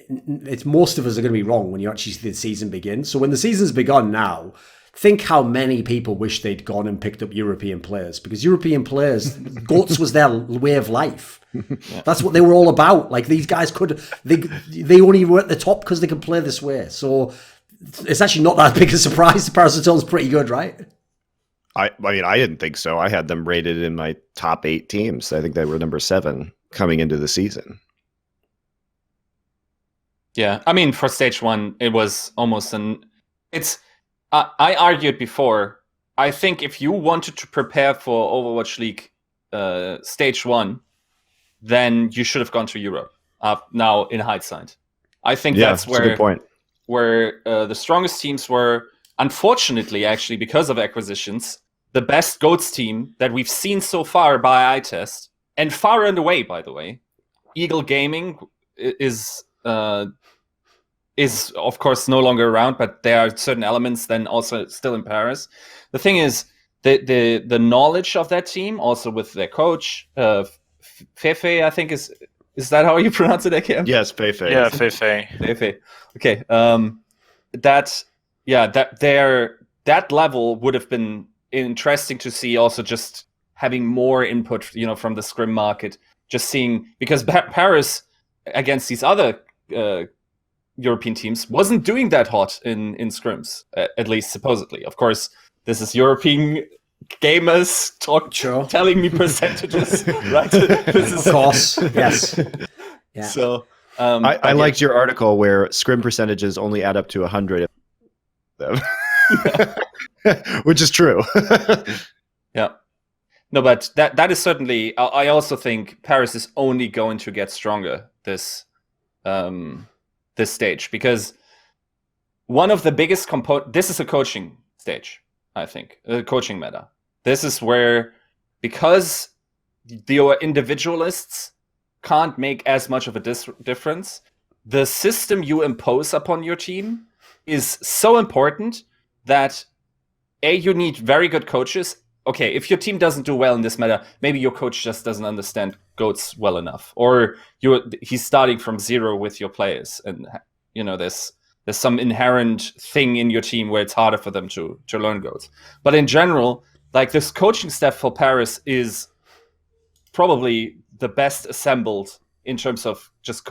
it's most of us are going to be wrong when you actually see the season begin. So when the season's begun now, think how many people wish they'd gone and picked up European players, because European players, GOATS was their way of life. Yeah. That's what they were all about. Like, these guys they only were at the top because they could play this way. So it's actually not that big a surprise. The Parasitone's pretty good, right?
I mean, I didn't think so. I had them rated in my top 8 teams. I think they were number 7 coming into the season.
Yeah, I mean, for stage 1, it was almost I argued before, I think if you wanted to prepare for Overwatch League stage 1, then you should have gone to Europe. Now, in hindsight, I think that's
a good point.
Where the strongest teams were, unfortunately, actually, because of acquisitions, the best GOATS team that we've seen so far by eye test, and far and away, by the way. Eagle Gaming is of course no longer around, but there are certain elements then also still in Paris. The thing is, the knowledge of that team, also with their coach, Fefe, I think is that how you pronounce it, aKm?
Yes, Fefe.
Yeah, Fefe.
Fefe. Okay. That level would have been interesting to see, also just having more input, from the scrim market, just seeing, because Paris against these other European teams wasn't doing that hot in scrims, at least supposedly. Of course, this is European gamers telling me percentages, right?
Of course, yes. Yeah.
So
I liked your article where scrim percentages only add up to 100, which is true.
Yeah. No, but that is certainly. I also think Paris is only going to get stronger this stage, because one of the biggest this is a coaching stage, I think, a coaching meta. This is where, because the individualists can't make as much of a difference, the system you impose upon your team is so important that you need very good coaches. Okay, if your team doesn't do well in this meta, maybe your coach just doesn't understand GOATS well enough, or he's starting from zero with your players, and there's some inherent thing in your team where it's harder for them to learn GOATS. But in general, this coaching staff for Paris is probably the best assembled in terms of just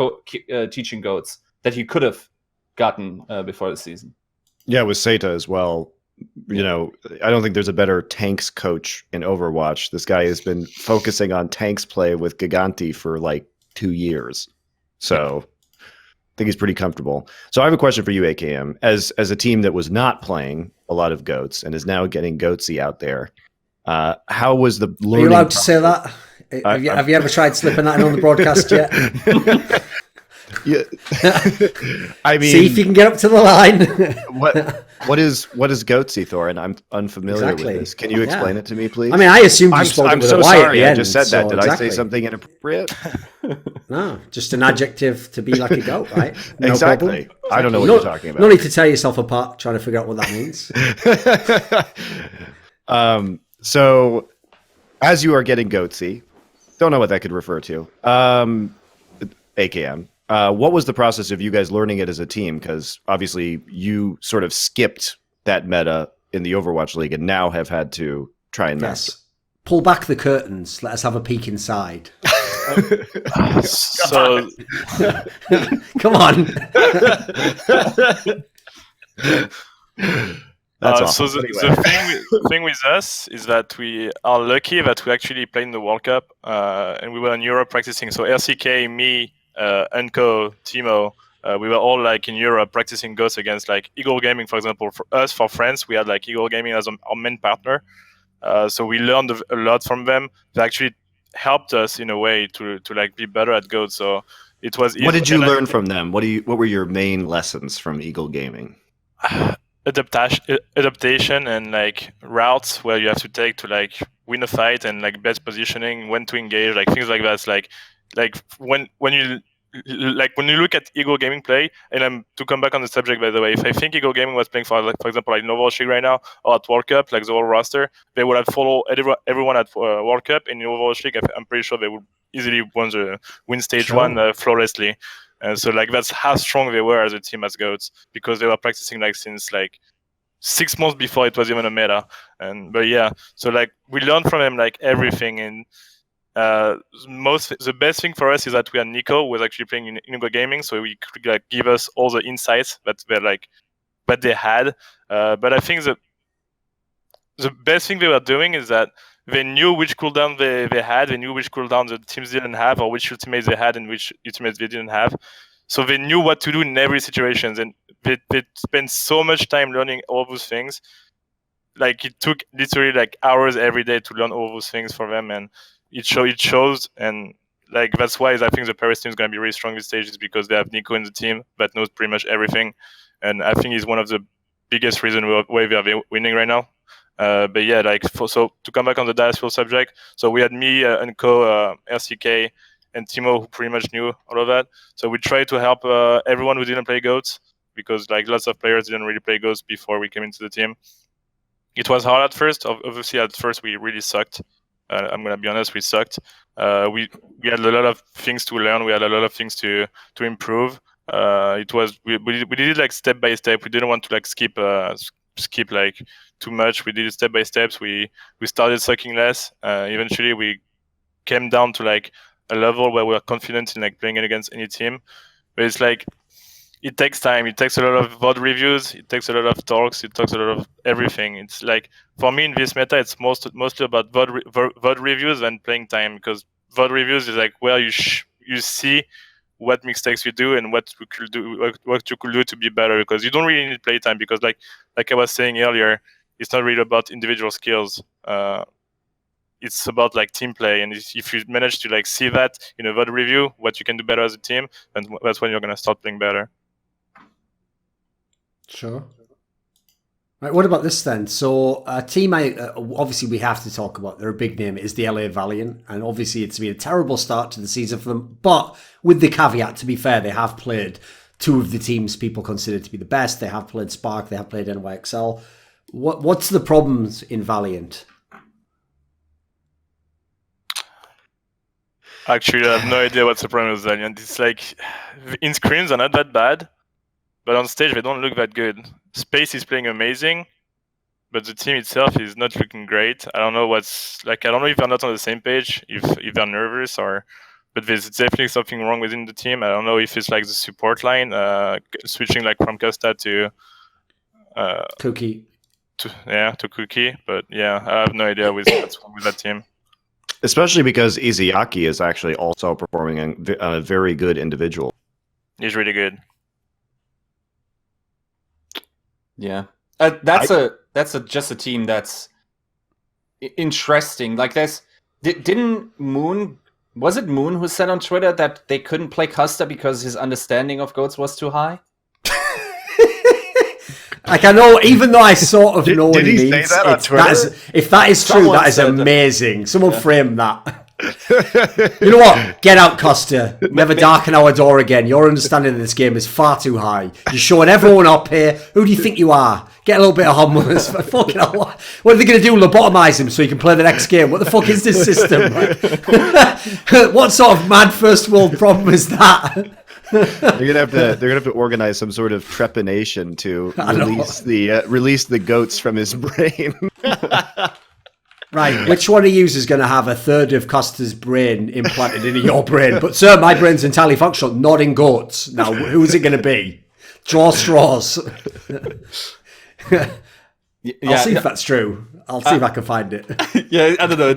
teaching GOATS that you could have gotten before the season.
Yeah, with Seta as well. I don't think there's a better tanks coach in Overwatch. This guy has been focusing on tanks play with Giganti for 2 years. So I think he's pretty comfortable. So I have a question for you, aKm. As a team that was not playing a lot of GOATS and is now getting GOATSy out there, how was the learning?
Are you allowed to say that? Have you ever tried slipping that in on the broadcast yet?
Yeah. I mean,
see if you can get up to the line.
What is GOATSy, Thorin? I'm unfamiliar with this. Can you explain it to me, please?
I mean, I assumed you spoke with
so
a Y
sorry.
at the
I
end,
just said that. Did
exactly.
I say something inappropriate?
No, just an adjective to be like a goat, right? No
exactly.
Problem.
I don't know what you're talking about.
No need to tear yourself apart trying to figure out what that means.
So, as you are getting GOATSy, don't know what that could refer to. aKm. What was the process of you guys learning it as a team? Because obviously you sort of skipped that meta in the Overwatch League and now have had to try and master.
Pull back the curtains. Let us have a peek inside.
So,
come on.
That's awesome.
So the thing with us is that we are lucky that we actually played in the World Cup, and we were in Europe practicing. So RCK, me, Enco, Timo, we were all in Europe practicing GOATS against Eagle Gaming, for example. For us, for France, we had Eagle Gaming as our main partner. So we learned a lot from them. They actually helped us in a way to be better at GOATS. So it was.
What did you learn from them? What were your main lessons from Eagle Gaming?
Adaptation and routes where you have to take to win a fight, and best positioning, when to engage, things like that. When you like when you look at Eagle Gaming play, and to come back on the subject, by the way, if I think Eagle Gaming was playing for example, like Novo League right now, or at World Cup, like the whole roster, they would have followed everyone at World Cup, and in Novo League, I'm pretty sure they would easily win stage one flawlessly. So like that's how strong they were as a team as GOATs, because they were practicing like since like 6 months before it was even a meta. But yeah, so like we learned from them like everything. And the best thing for us is that we had Nico, who was actually playing in Eagle Gaming, so he could like give us all the insights that they had. But I think the best thing they were doing is that they knew which cooldown they had, they knew which cooldown the teams didn't have, or which ultimates they had and which ultimates they didn't have. So they knew what to do in every situation, and they spent so much time learning all those things. Like it took literally like hours every day to learn all those things for them, and it shows. And like that's why I think the Paris team is going to be really strong this stage, is because they have Nico in the team that knows pretty much everything, and I think he's one of the biggest reasons why we are winning right now. But yeah, like so to come back on the Diasfield subject, so we had me, Unco, RCK, and Timo, who pretty much knew all of that. So we tried to help everyone who didn't play GOATs, because like lots of players didn't really play GOATs before we came into the team. It was hard at first. Obviously, at first we really sucked. I'm gonna be honest, we sucked. We had a lot of things to learn. We had a lot of things to improve. It was we did it like step by step. We didn't want to like skip like too much. We did it step by steps. We started sucking less. Eventually, we came down to like a level where we are confident in like playing against any team. But it's like it takes time. It takes a lot of VOD reviews. It takes a lot of talks. It takes a lot of everything. It's like for me in this meta, it's mostly about VOD reviews than playing time, because VOD reviews is like where you see what mistakes you do and what you could do to be better, because you don't really need playtime, because like I was saying earlier, it's not really about individual skills. It's about like team play, and if you manage to like see that in a VOD review, what you can do better as a team, and that's when you're gonna start playing better.
Sure. Right, what about this then? So, a team obviously we have to talk about, they're a big name, is the LA Valiant, and obviously it's been a terrible start to the season for them, but with the caveat, to be fair, they have played two of the teams people consider to be the best. They have played Spark, they have played NYXL. What's the problems in Valiant?
Actually, I have no idea what's the problem with Valiant. It's like, in screens are not that bad, but on stage they don't look that good. Space is playing amazing, but the team itself is not looking great. I don't know if they're not on the same page, if they're nervous, but there's definitely something wrong within the team. I don't know if it's like the support line, switching like from Costa to
Cookie.
To Cookie, but yeah, I have no idea what's wrong with that team.
Especially because Izayaki is actually also performing a very good individual.
He's really good.
Yeah, that's just a team that's interesting. Like didn't Moon, was it Moon who said on Twitter that they couldn't play Costa because his understanding of GOATs was too high?
Like, I know, even though I sort of know what he means,
say that on Twitter?
If that is true, that is amazing. Someone frame that. You know what? Get out, Costa. Never darken our door again. Your understanding of this game is far too high. You're showing everyone up here. Who do you think you are? Get a little bit of humbleness. Fucking hell. What are they going to do? Lobotomize him so he can play the next game? What the fuck is this system? What sort of mad first world problem is that?
They're gonna have to organize some sort of trepanation to release the goats from his brain.
Right, which one of you is going to have a third of Costa's brain implanted into your brain? But sir, my brain's entirely functional, not in goats. Now, who is it going to be? Draw straws. I'll see if that's true. I'll see if I can find it.
Yeah, I don't know.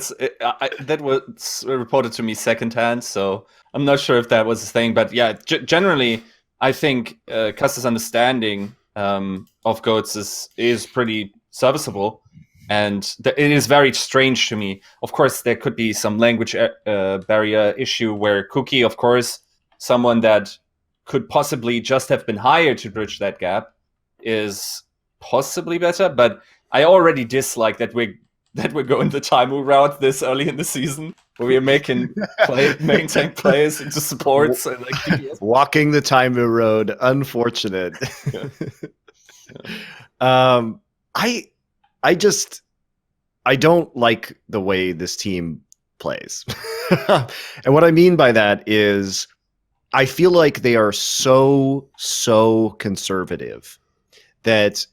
That was reported to me secondhand, so I'm not sure if that was a thing. But yeah, generally, I think Costa's understanding of GOATs is pretty serviceable. And it is very strange to me. Of course, there could be some language barrier issue where Cookie, of course, someone that could possibly just have been hired to bridge that gap, is possibly better. But I already dislike that we're that we're going the Taimu route this early in the season, where we are making main tank players into supports and like DPS.
Walking the Taimu road, unfortunate.
Yeah.
I don't like the way this team plays. And what I mean by that is I feel like they are so conservative that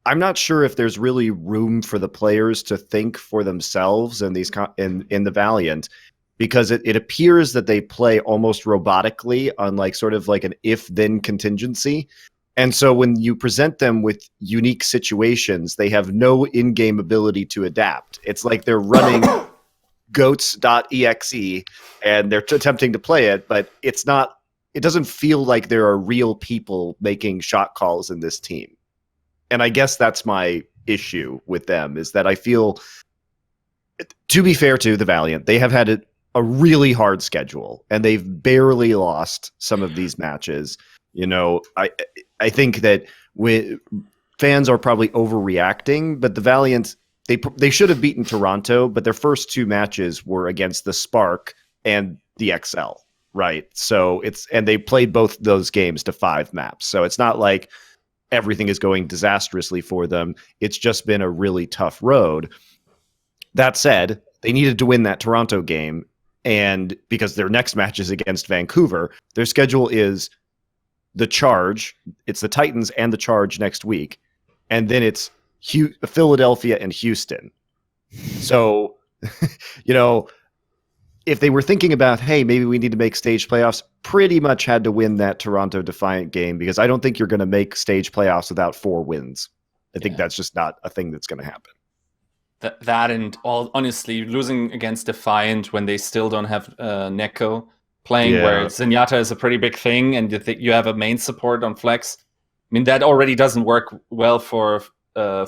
I'm not sure if there's really room for the players to think for themselves in these in the Valiant, because it appears that they play almost robotically on like sort of like an if-then contingency. And so when you present them with unique situations, they have no in-game ability to adapt. It's like they're running goats.exe and they're attempting to play it, but it doesn't feel like there are real people making shot calls in this team. And I guess that's my issue with them, is that I feel, to be fair to the Valiant, they have had a really hard schedule and they've barely lost some of these matches. You know, I think that fans are probably overreacting, but the Valiant, they should have beaten Toronto, but their first two matches were against the Spark and the XL, right? So and they played both those games to 5 maps. So it's not like everything is going disastrously for them. It's just been a really tough road. That said, they needed to win that Toronto game, and because their next match is against Vancouver, their schedule is the Charge, it's the Titans and the Charge next week, and then it's Philadelphia and Houston. So, you know, if they were thinking about, hey, maybe we need to make stage playoffs, pretty much had to win that Toronto Defiant game, because I don't think you're going to make stage playoffs without 4 wins. I think that's just not a thing that's going to happen.
That and honestly, losing against Defiant when they still don't have Neko playing, where Zenyatta is a pretty big thing, and you have a main support on Flex. I mean, that already doesn't work well for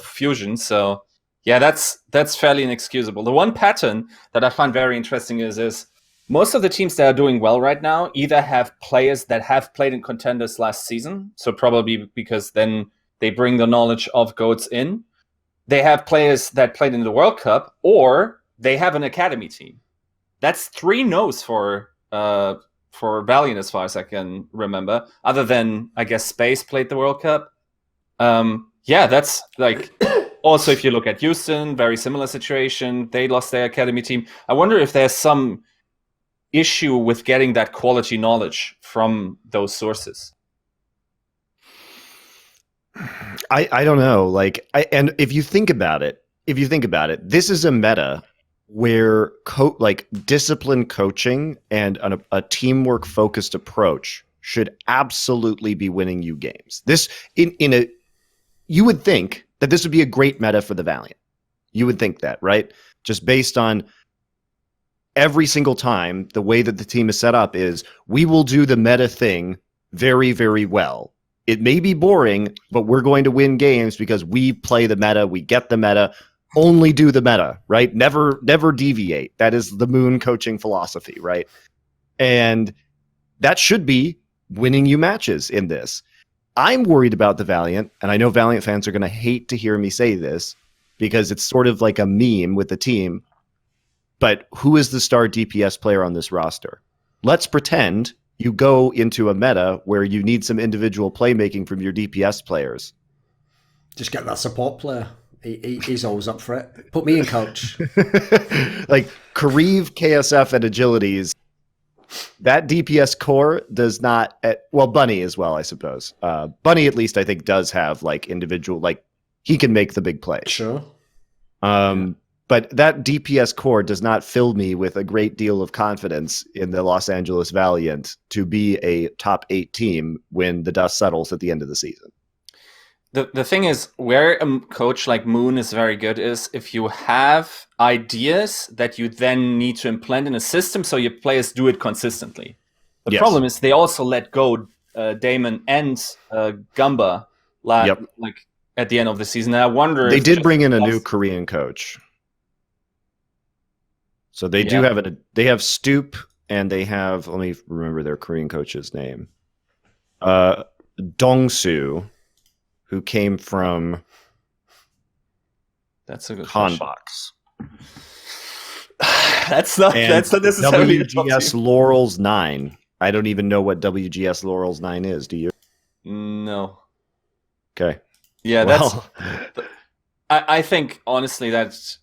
Fusion. So yeah, that's fairly inexcusable. The one pattern that I find very interesting is most of the teams that are doing well right now either have players that have played in contenders last season, so probably because then they bring the knowledge of GOATs in. They have players that played in the World Cup, or they have an academy team. That's 3 no's for Valiant as far as I can remember, other than, I guess, Space played the World Cup. Yeah, that's like... Also, if you look at Houston, very similar situation. They lost their academy team. I wonder if there's some issue with getting that quality knowledge from those sources.
I don't know. Like, and if you think about it, this is a meta where disciplined coaching and a teamwork focused approach should absolutely be winning you games. This you would think that this would be a great meta for the Valiant. You would think that, right? Just based on every single time, the way that the team is set up is, we will do the meta thing very, very well. It may be boring, but we're going to win games because we play the meta, we get the meta, only do the meta, right? Never deviate. That is the Moon coaching philosophy, right? And that should be winning you matches in this. I'm worried about the Valiant, and I know Valiant fans are going to hate to hear me say this because it's sort of like a meme with the team, but who is the star DPS player on this roster? Let's pretend you go into a meta where you need some individual playmaking from your DPS players.
Just get that support player. He's always up for it. Put me in, coach.
Like Kareev, KSF, and Agilities. That DPS core does not... well, Bunny as well, I suppose. Bunny, at least, I think, does have like individual... Like, he can make the big plays.
Sure.
But that DPS core does not fill me with a great deal of confidence in the Los Angeles Valiant to be a top 8 team when the dust settles at the end of the season.
The thing is, where a coach like Moon is very good is if you have ideas that you then need to implement in a system so your players do it consistently. The problem is they also let go Damon and Gumba like at the end of the season. And I wonder
they did bring in a new Korean coach. So they do have they have Stoop, and they have, let me remember their Korean coach's name. Dongsu, who came from
that's a good
Hanbox.
That's not necessarily the top
WGS
team.
Laurels 9. I don't even know what WGS Laurels 9 is. Do you?
No.
Okay.
Yeah,
Well,
I think honestly that's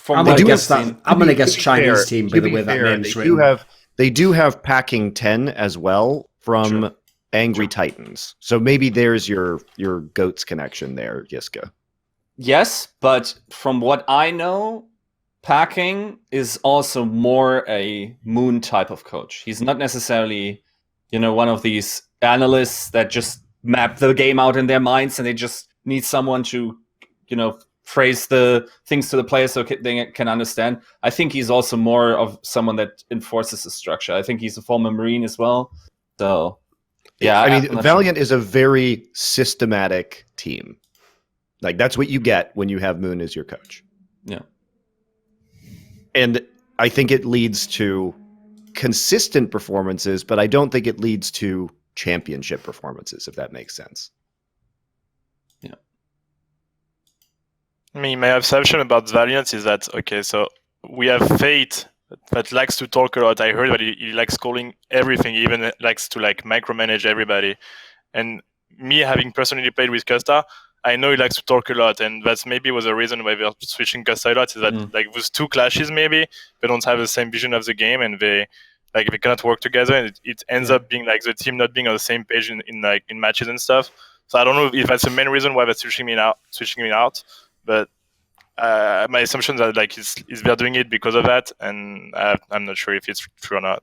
I'm
what
gonna
I've
guess
seen.
that. I'm gonna guess
to be
Chinese
fair-
team by
to
the
be
way that
fair,
name's
they
written.
do have packing 10 as well from
True.
Angry Titans. So maybe there's your goats connection there, Yiska.
Yes, but from what I know, Packing is also more a Moon type of coach. He's not necessarily, one of these analysts that just map the game out in their minds and they just need someone to, phrase the things to the players so they can understand. I think he's also more of someone that enforces the structure. I think he's a former Marine as well. So, yeah.
I
I'm
mean,
not
Valiant is a very systematic team. Like, that's what you get when you have Moon as your coach.
Yeah.
And I think it leads to consistent performances, but I don't think it leads to championship performances, if that makes sense.
Yeah.
I mean, my observation about Valiant is that, okay, so we have Fate that likes to talk a lot. I heard that he likes calling everything, he even likes to micromanage everybody. And me having personally played with Costa, I know he likes to talk a lot, and that's maybe was a reason why they're switching Costa a lot, is that those two clashes maybe, they don't have the same vision of the game, and they cannot work together, and it ends up being the team not being on the same page in matches and stuff. So I don't know if that's the main reason why they're switching me out, but my assumption is they're doing it because of that, and I'm not sure if it's true or not.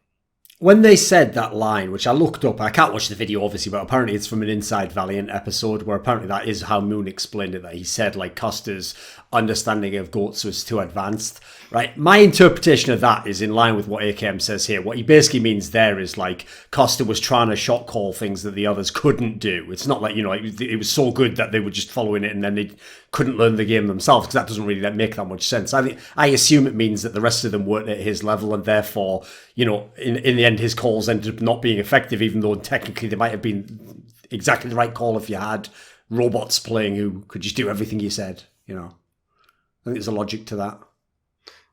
When they said that line, which I looked up, I can't watch the video obviously, but apparently it's from an Inside Valiant episode where apparently that is how Moon explained it, that he said Costa's understanding of GOATs was too advanced. Right? My interpretation of that is in line with what aKm says here. What he basically means there is Costa was trying to shot call things that the others couldn't do. It's not it was so good that they were just following it and then they couldn't learn the game themselves, because that doesn't really make that much sense. I assume it means that the rest of them weren't at his level, and therefore, in the end his calls ended up not being effective, even though technically they might have been exactly the right call if you had robots playing who could just do everything you said. I think there's a logic to that.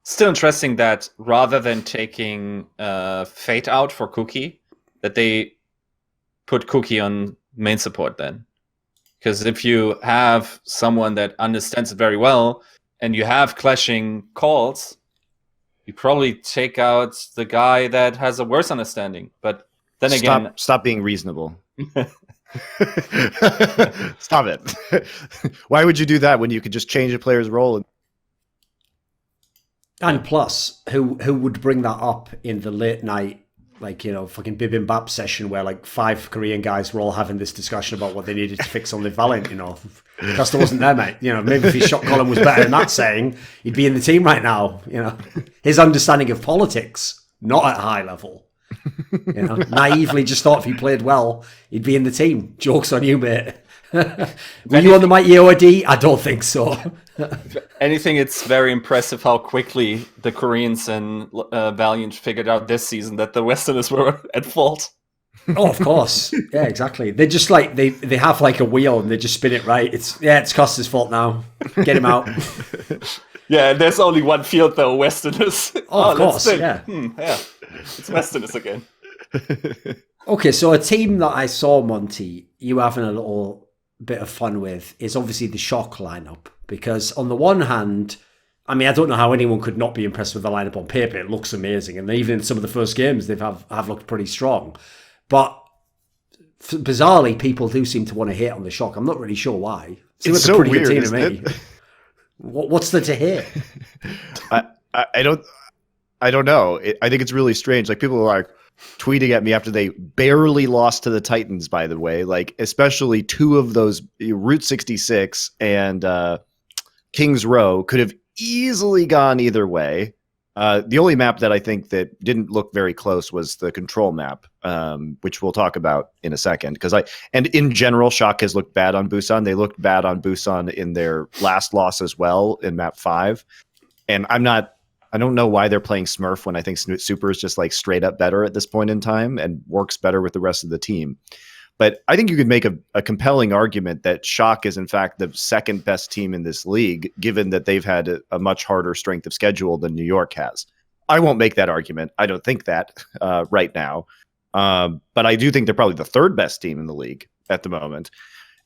Still interesting that rather than taking Fate out for Cookie, that they put Cookie on main support then. Because if you have someone that understands it very well and you have clashing calls, you probably take out the guy that has a worse understanding. But then again...
Stop being reasonable. Stop it. Why would you do that when you could just change a player's role?
And plus, who would bring that up in the late night, fucking bibimbap session where 5 Korean guys were all having this discussion about what they needed to fix on the Valiant, Costa wasn't there, mate. Maybe if his shot column was better in that setting, he'd be in the team right now, His understanding of politics, not at high level. Naively just thought if he played well, he'd be in the team. Joke's on you, mate. Were you on the Mighty OID? I don't think so.
Anything, it's very impressive how quickly the Koreans and Valiant figured out this season that the Westerners were at fault.
Oh, of course. Yeah, exactly. They just they have a wheel and they just spin it right. It's Costa's fault now. Get him out.
Yeah, there's only one field though, Westerners.
Oh, of course. Yeah.
Yeah. It's Westerners again.
Okay, so a team that I saw, Monty, you having a little bit of fun with is obviously the Shock lineup. Because on the one hand, I don't know how anyone could not be impressed with the lineup on paper. It looks amazing. And even in some of the first games, they have looked pretty strong. But bizarrely, people do seem to want to hate on the Shock. I'm not really sure why.
It's so weird, isn't it?
What's there to hate?
I don't know. I think it's really strange. People are tweeting at me after they barely lost to the Titans, by the way. Especially 2 of those, Route 66 and Kings Row, could have easily gone either way. The only map that I think that didn't look very close was the control map, which we'll talk about in a second. And in general, Shock has looked bad on Busan. They looked bad on Busan in their last loss as well in map 5. And I don't know why they're playing Smurf when I think Super is just straight up better at this point in time and works better with the rest of the team. But I think you could make a compelling argument that Shock is in fact the second best team in this league, given that they've had a much harder strength of schedule than New York has. I won't make that argument. I don't think that right now. But I do think they're probably the third best team in the league at the moment.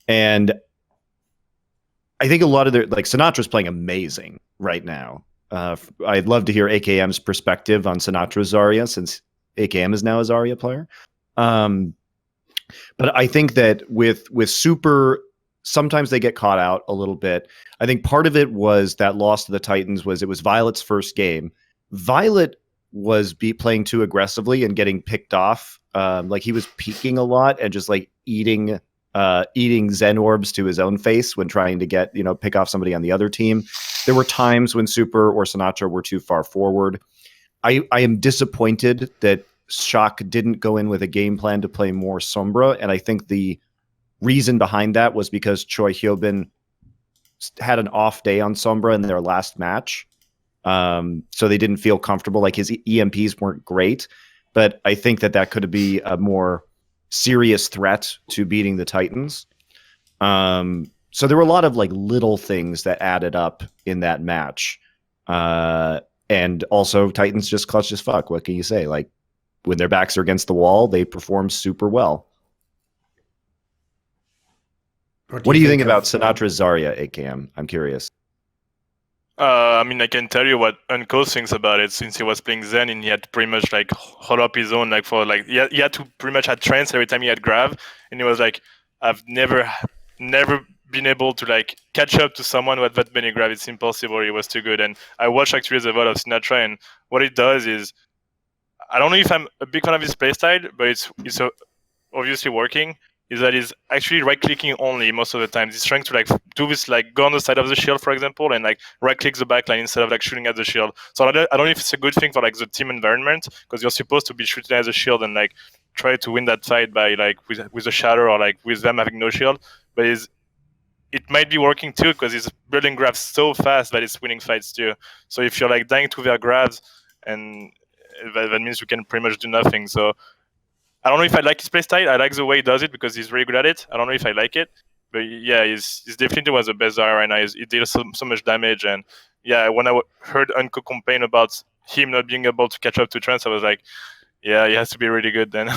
And I think a lot of their, like, Sinatra's playing amazing right now. I'd love to hear aKm's perspective on Sinatra's Zarya, since aKm is now a Zarya player. But I think that with Super, sometimes they get caught out a little bit. I think part of it was that loss to the Titans was it was Violet's first game. Violet was playing too aggressively and getting picked off. Like he was peeking a lot and just like eating Zen orbs to his own face when trying to get, pick off somebody on the other team. There were times when Super or Sinatra were too far forward. I am disappointed that Shock didn't go in with a game plan to play more Sombra, and I think the reason behind that was because Choi Hyobin had an off day on Sombra in their last match. So they didn't feel comfortable. Like his EMPs weren't great, but I think that could be a more serious threat to beating the Titans. So there were a lot of like little things that added up in that match. And also Titans just clutched as fuck. What can you say? Like when their backs are against the wall, they perform super well. What do you think about Sinatra's Zarya, aKm? I'm curious.
I mean, I can tell you what Uncle thinks about it, since he was playing Zen and he had to pretty much like hold up his own, like for like he had to pretty much had trance every time he had grav, and he was like, I've never been able to like catch up to someone who had that many grav. It's impossible. He was too good. And I watched actually the VOD of Sinatra, and what it does is, I don't know if I'm a big fan of his playstyle, but it's obviously working. Is that he's actually right-clicking only most of the time. He's trying to like do this, like go on the side of the shield, for example, and like right-click the backline instead of like shooting at the shield. So I don't know if it's a good thing for like the team environment, because you're supposed to be shooting at the shield and like try to win that fight by like with a shatter or like with them having no shield. But it might be working too, because he's building grabs so fast that it's winning fights too. So if you're like dying to their grabs, and that means you can pretty much do nothing. So I don't know if I like his playstyle. I like the way he does it because he's really good at it. I don't know if I like it, but yeah, he's definitely one of the best Zarya right now. He deals so much damage, and yeah, when I heard Unco complain about him not being able to catch up to Trance, I was like, yeah, he has to be really good then.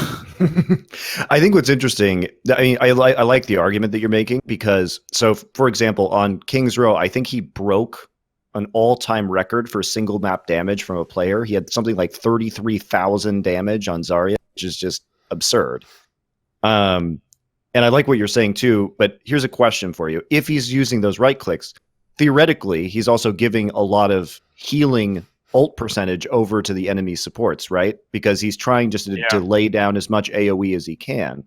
I think what's interesting, I mean, I like the argument that you're making, because, so for example, on King's Row, I think he broke an all-time record for single map damage from a player. He had something like 33,000 damage on Zarya, which is just absurd. And I like what you're saying too, but here's a question for you. If he's using those right clicks, theoretically, he's also giving a lot of healing ult percentage over to the enemy supports, right? Because he's trying just to lay down as much AoE as he can.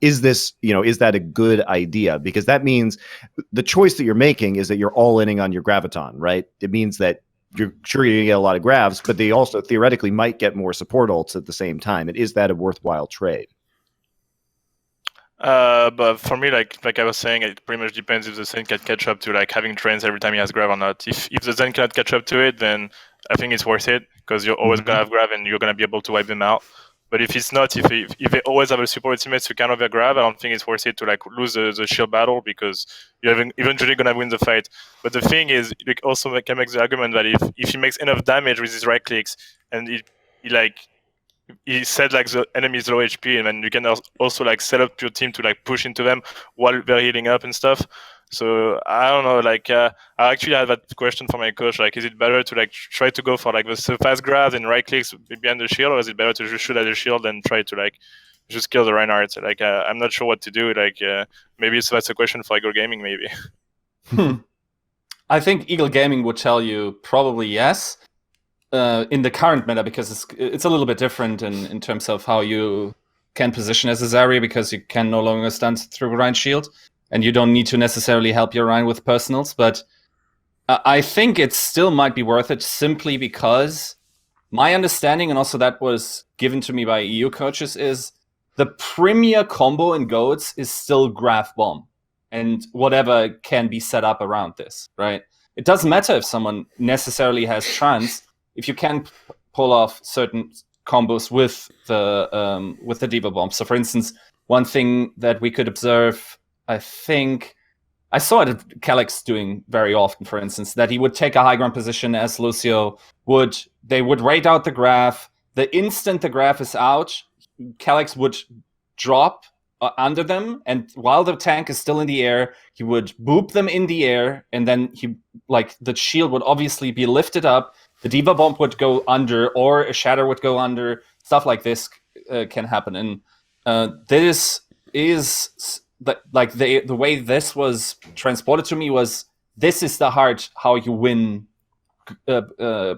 Is that a good idea? Because that means the choice that you're making is that you're all inning on your graviton, right? It means that you're sure you get a lot of gravs, but they also theoretically might get more support ults at the same time. And is that a worthwhile trade?
But for me, like I was saying, it pretty much depends if the Zen can catch up to like having trains every time he has grav or not. If the Zen cannot catch up to it, then I think it's worth it, because you're always gonna have grav and you're gonna be able to wipe them out. But if it's not, if they always have a support teammates to counter their grab, I don't think it's worth it to like lose the shield battle, because you're eventually gonna win the fight. But the thing is, you also can make the argument that if he makes enough damage with his right clicks, and he said like the enemy is low HP, and then you can also like set up your team to like push into them while they're healing up and stuff. So I don't know, like I actually had that question for my coach, like is it better to like try to go for like the fast grabs and right clicks behind the shield, or is it better to just shoot at the shield and try to like just kill the Reinhardt? Like I'm not sure what to do. Like maybe that's a question for Eagle Gaming, maybe.
I think Eagle Gaming would tell you probably yes. In the current meta, because it's a little bit different in terms of how you can position as a Zarya, because you can no longer stun through Rein's shield, and you don't need to necessarily help your Rein with personals. But I think it still might be worth it, simply because my understanding, and also that was given to me by EU coaches, is the premier combo in GOATS is still Graph Bomb, and whatever can be set up around this, right? It doesn't matter if someone necessarily has Trance. If you can pull off certain combos with the Diva Bomb. So for instance, one thing that we could observe, I think, I saw it Calyx doing very often, for instance, that he would take a high ground position as Lucio would. They would raid out the graph. The instant the graph is out, Calyx would drop under them, and while the tank is still in the air, he would boop them in the air, and then the shield would obviously be lifted up, the Diva Bomb would go under, or a Shatter would go under. Stuff like this can happen, and this is the way this was transported to me was, this is the heart how you win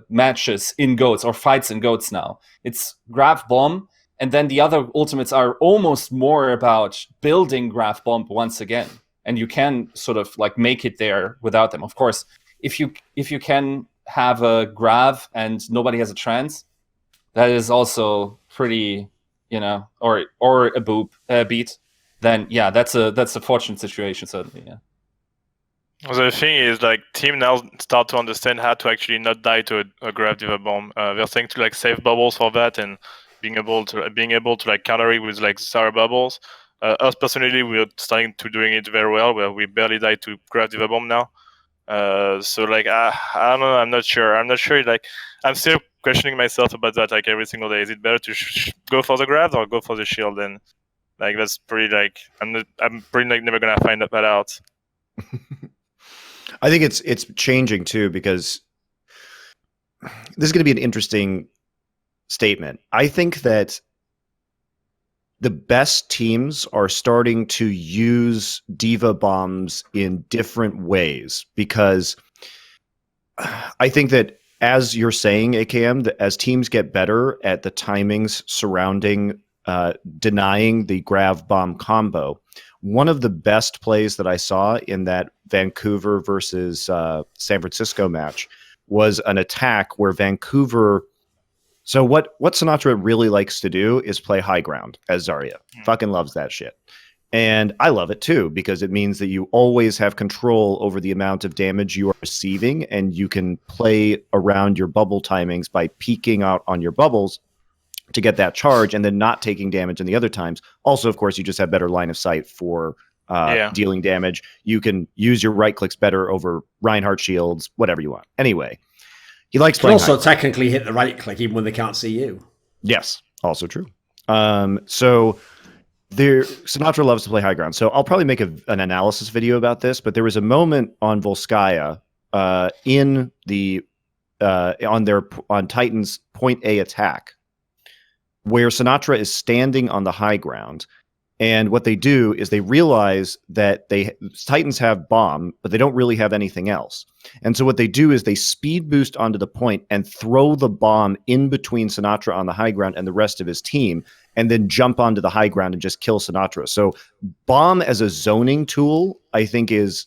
matches in GOATs or fights in GOATs now. It's Graph Bomb. And then the other ultimates are almost more about building Graph Bomb once again. And you can sort of like make it there without them. Of course, if you can have a Grav and nobody has a trance, that is also pretty, or a beat, then yeah, that's a fortunate situation, certainly, yeah.
The thing is, like, team now start to understand how to actually not die to a Grav Diva Bomb. They're starting to like save bubbles for that, and being able to like counter it with like Zarya bubbles. Us personally, we're starting to doing it very well, where we barely die to Grav Diva Bomb now. So like I don't know, I'm not sure. Like, I'm still questioning myself about that like every single day. Is it better to go for the Grav or go for the shield? And like that's pretty like I'm pretty like never gonna find that out.
I think it's changing too, because this is going to be an interesting statement. I think that the best teams are starting to use Diva Bombs in different ways, because I think that, as you're saying, aKm, that as teams get better at the timings surrounding denying the Grav Bomb combo, one of the best plays that I saw in that Vancouver versus San Francisco match was an attack where Vancouver... So what Sinatraa really likes to do is play high ground as Zarya. Fucking loves that shit. And I love it too, because it means that you always have control over the amount of damage you are receiving, and you can play around your bubble timings by peeking out on your bubbles to get that charge and then not taking damage in the other times. Also, of course, you just have better line of sight for dealing damage. You can use your right clicks better over Reinhardt shields, whatever you want. Anyway, he likes playing.
You can also technically hit the right click even when they can't see you.
Yes, also true. So Sinatraa loves to play high ground. So I'll probably make an analysis video about this, but there was a moment on Volskaya in the on Titans point A attack where Sinatraa is standing on the high ground. And what they do is they realize that Titans have bomb, but they don't really have anything else. And so what they do is they speed boost onto the point and throw the bomb in between Sinatraa on the high ground and the rest of his team, and then jump onto the high ground and just kill Sinatraa. So bomb as a zoning tool, I think, is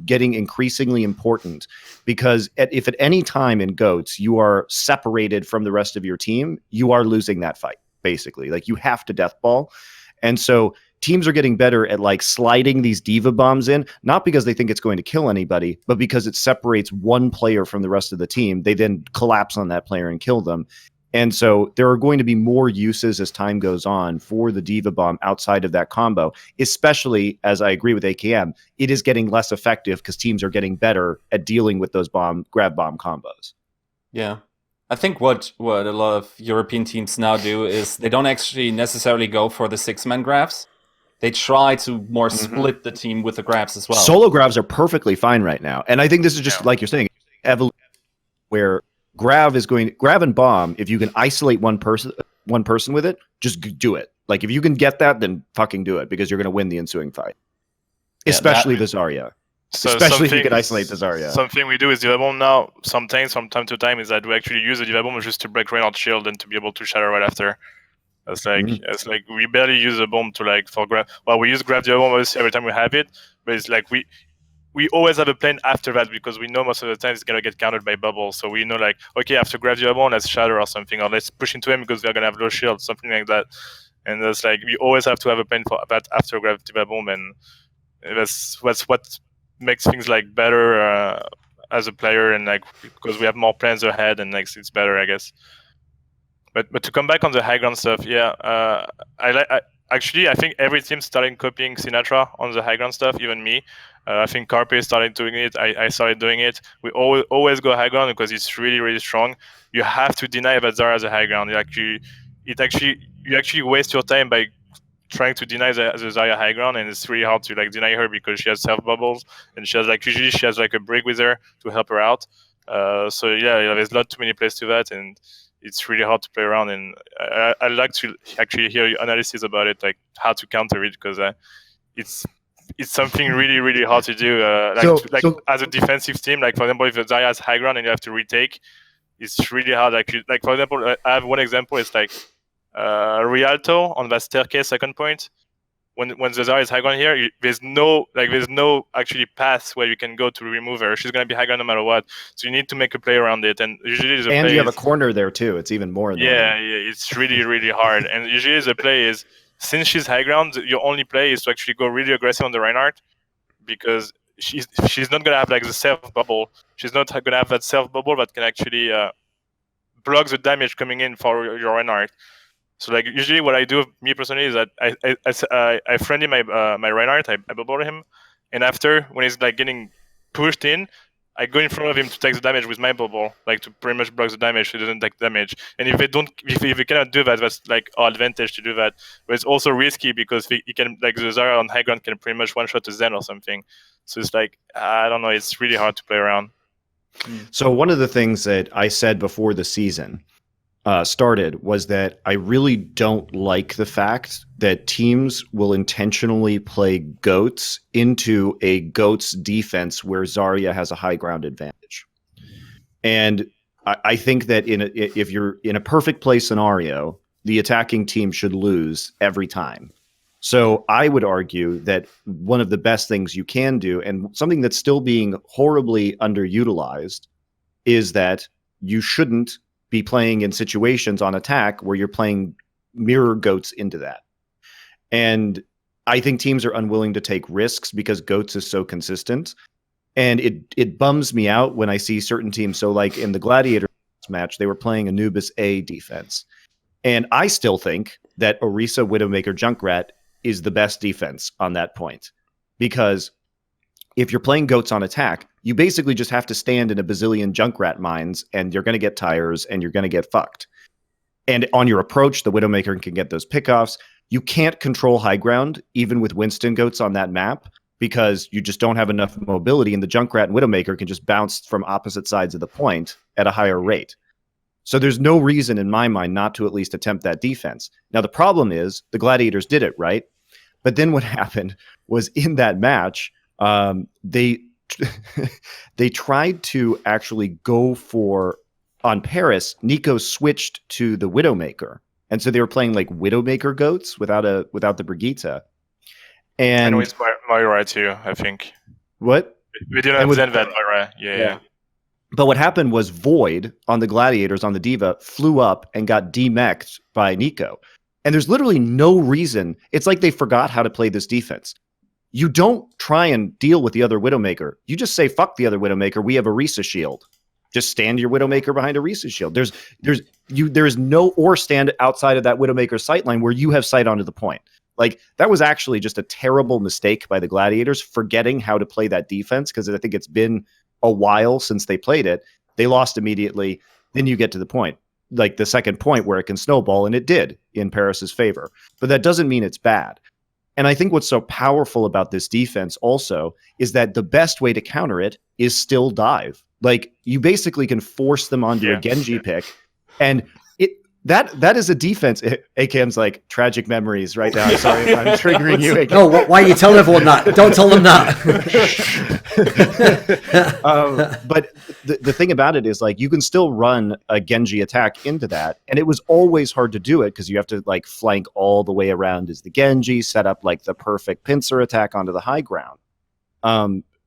getting increasingly important, because if at any time in GOATs you are separated from the rest of your team, you are losing that fight, basically. Like, you have to death ball. And so teams are getting better at like sliding these Diva Bombs in, not because they think it's going to kill anybody, but because it separates one player from the rest of the team. They then collapse on that player and kill them. And so there are going to be more uses as time goes on for the Diva Bomb outside of that combo, especially, as I agree with aKm, it is getting less effective because teams are getting better at dealing with those grab bomb combos.
Yeah. I think what a lot of European teams now do is they don't actually necessarily go for the 6-man grabs. They try to more split the team with the grabs as well.
Solo grabs are perfectly fine right now. And I think this is just, like you're saying, evolution, where Grav and bomb, if you can isolate one person with it, just do it. Like, if you can get that, then fucking do it, because you're going to win the ensuing fight. Yeah, especially the Zarya.
So
especially if you can isolate the Zarya.
Something we do with Diva Bomb now, sometimes from time to time, is that we actually use the Diva Bomb just to break Reinhardt shield and to be able to shatter right after. It's like we barely use the bomb to like for grab. Well, we use grab Diva Bomb every time we have it, but it's like we always have a plan after that, because we know most of the time it's gonna get countered by bubbles. So we know, like, okay, after grab Diva Bomb, let's shatter or something, or let's push into him because they're gonna have low shield, something like that. And that's like, we always have to have a plan for that after grab Diva Bomb, and that's what makes things like better as a player, and like because we have more plans ahead, and like it's better, I guess. But to come back on the high ground stuff, yeah, actually, I think every team started copying Sinatra on the high ground stuff, even me. I think Carpe started doing it. I started doing it. We always go high ground because it's really, really strong. You have to deny that Zarya has a high ground. You actually waste your time by trying to deny the Zarya high ground, and it's really hard to like deny her because she has self bubbles, and she has usually she has like a brig with her to help her out. So yeah, there's not too many plays to that, and it's really hard to play around. And I'd like to actually hear your analysis about it, like how to counter it, because it's something really, really hard to do. So as a defensive team, like for example, if the Zarya has high ground and you have to retake, it's really hard. Like for example, I have one example. It's like Rialto on that staircase second point. When the Zarya is high ground here, there's no actually path where you can go to remove her. She's gonna be high ground no matter what. So you need to make a play around it. And usually the play
you have a corner there too. It's even more annoying.
Yeah, it's really, really hard. And usually the play is, since she's high ground, your only play is to actually go really aggressive on the Reinhardt, because she's not gonna have like the self bubble. She's not gonna have that self bubble that can actually block the damage coming in for your Reinhardt. So like usually what I do, me personally, is that I friendly my Reinhardt, I bubble him, and after when he's like getting pushed in, I go in front of him to take the damage with my bubble, like to pretty much block the damage so he doesn't take damage. And if they cannot do that, that's like our advantage to do that. But it's also risky because he can, like the Zarya on high ground can pretty much one shot a Zen or something. So it's like, I don't know, it's really hard to play around.
So one of the things that I said before the season started was that I really don't like the fact that teams will intentionally play goats into a goats defense where Zarya has a high ground advantage. And I think that if you're in a perfect play scenario, the attacking team should lose every time. So I would argue that one of the best things you can do, and something that's still being horribly underutilized, is that you shouldn't be playing in situations on attack where you're playing mirror goats into that. And I think teams are unwilling to take risks because goats is so consistent. And it bums me out when I see certain teams. So like in the Gladiators match, they were playing Anubis A defense. And I still think that Orisa, Widowmaker, Junkrat is the best defense on that point. Because if you're playing goats on attack, you basically just have to stand in a bazillion Junkrat mines, and you're going to get tires, and you're going to get fucked. And on your approach, the Widowmaker can get those pickoffs. You can't control high ground, even with Winston goats on that map, because you just don't have enough mobility, and the Junkrat and Widowmaker can just bounce from opposite sides of the point at a higher rate. So there's no reason in my mind not to at least attempt that defense. Now, the problem is the Gladiators did it, right? But then what happened was in that match, they tried to actually go for, on Paris, Nico switched to the Widowmaker. And so they were playing like Widowmaker goats without the Brigitte. And
with Moira too, I think.
What?
We didn't have Zen that Moira. Yeah.
But what happened was Void on the Gladiators on the Diva flew up and got demech'd by Nico. And there's literally no reason. It's like they forgot how to play this defense. You don't try and deal with the other Widowmaker. You just say, fuck the other Widowmaker. We have Orisa shield. Just stand your Widowmaker behind Orisa shield. There is no, or stand outside of that Widowmaker sightline where you have sight onto the point. Like, that was actually just a terrible mistake by the Gladiators, forgetting how to play that defense, because I think it's been a while since they played it. They lost immediately. Then you get to the point, like the second point where it can snowball, and it did in Paris's favor. But that doesn't mean it's bad. And I think what's so powerful about this defense also is that the best way to counter it is still dive. Like, you basically can force them onto a Genji pick, and that is a defense. aKm's like, tragic memories right now. Sorry if I'm triggering you, aKm.
No, why are you telling everyone that? Don't tell them that.
But the thing about it is, like, you can still run a Genji attack into that, and it was always hard to do it because you have to like flank all the way around as the Genji, set up like the perfect pincer attack onto the high ground.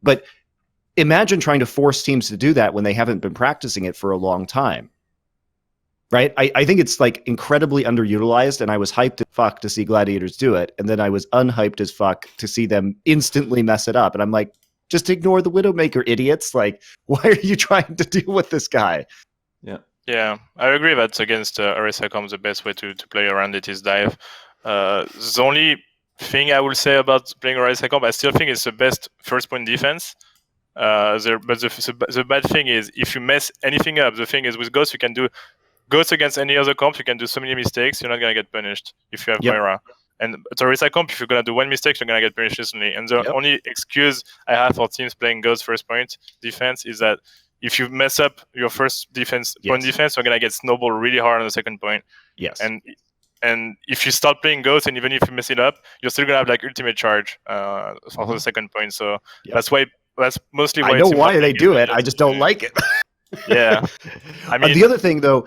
But imagine trying to force teams to do that when they haven't been practicing it for a long time. Right? I think it's like incredibly underutilized, and I was hyped as fuck to see Gladiators do it, and then I was unhyped as fuck to see them instantly mess it up. And I'm like, just ignore the Widowmaker, idiots. Like, why are you trying to deal with this guy?
Yeah, I agree that against Orisa the best way to play around it is dive. The only thing I will say about playing Rise aKm, I still think it's the best first point defense. But the bad thing is if you mess anything up, the thing is with Ghost, you can do Ghost against any other comp, you can do so many mistakes, you're not going to get punished if you have Moira. And the Rise aKm, if you're going to do one mistake, you're going to get punished instantly. And the only excuse I have for teams playing Ghost first point defense is that if you mess up your first point defense, you're going to get snowballed really hard on the second point.
Yes.
And if you start playing Ghost, and even if you mess it up, you're still going to have like ultimate charge for the second point. So that's mostly why
I know why they do it. I just don't like it.
Yeah. I mean,
the other thing though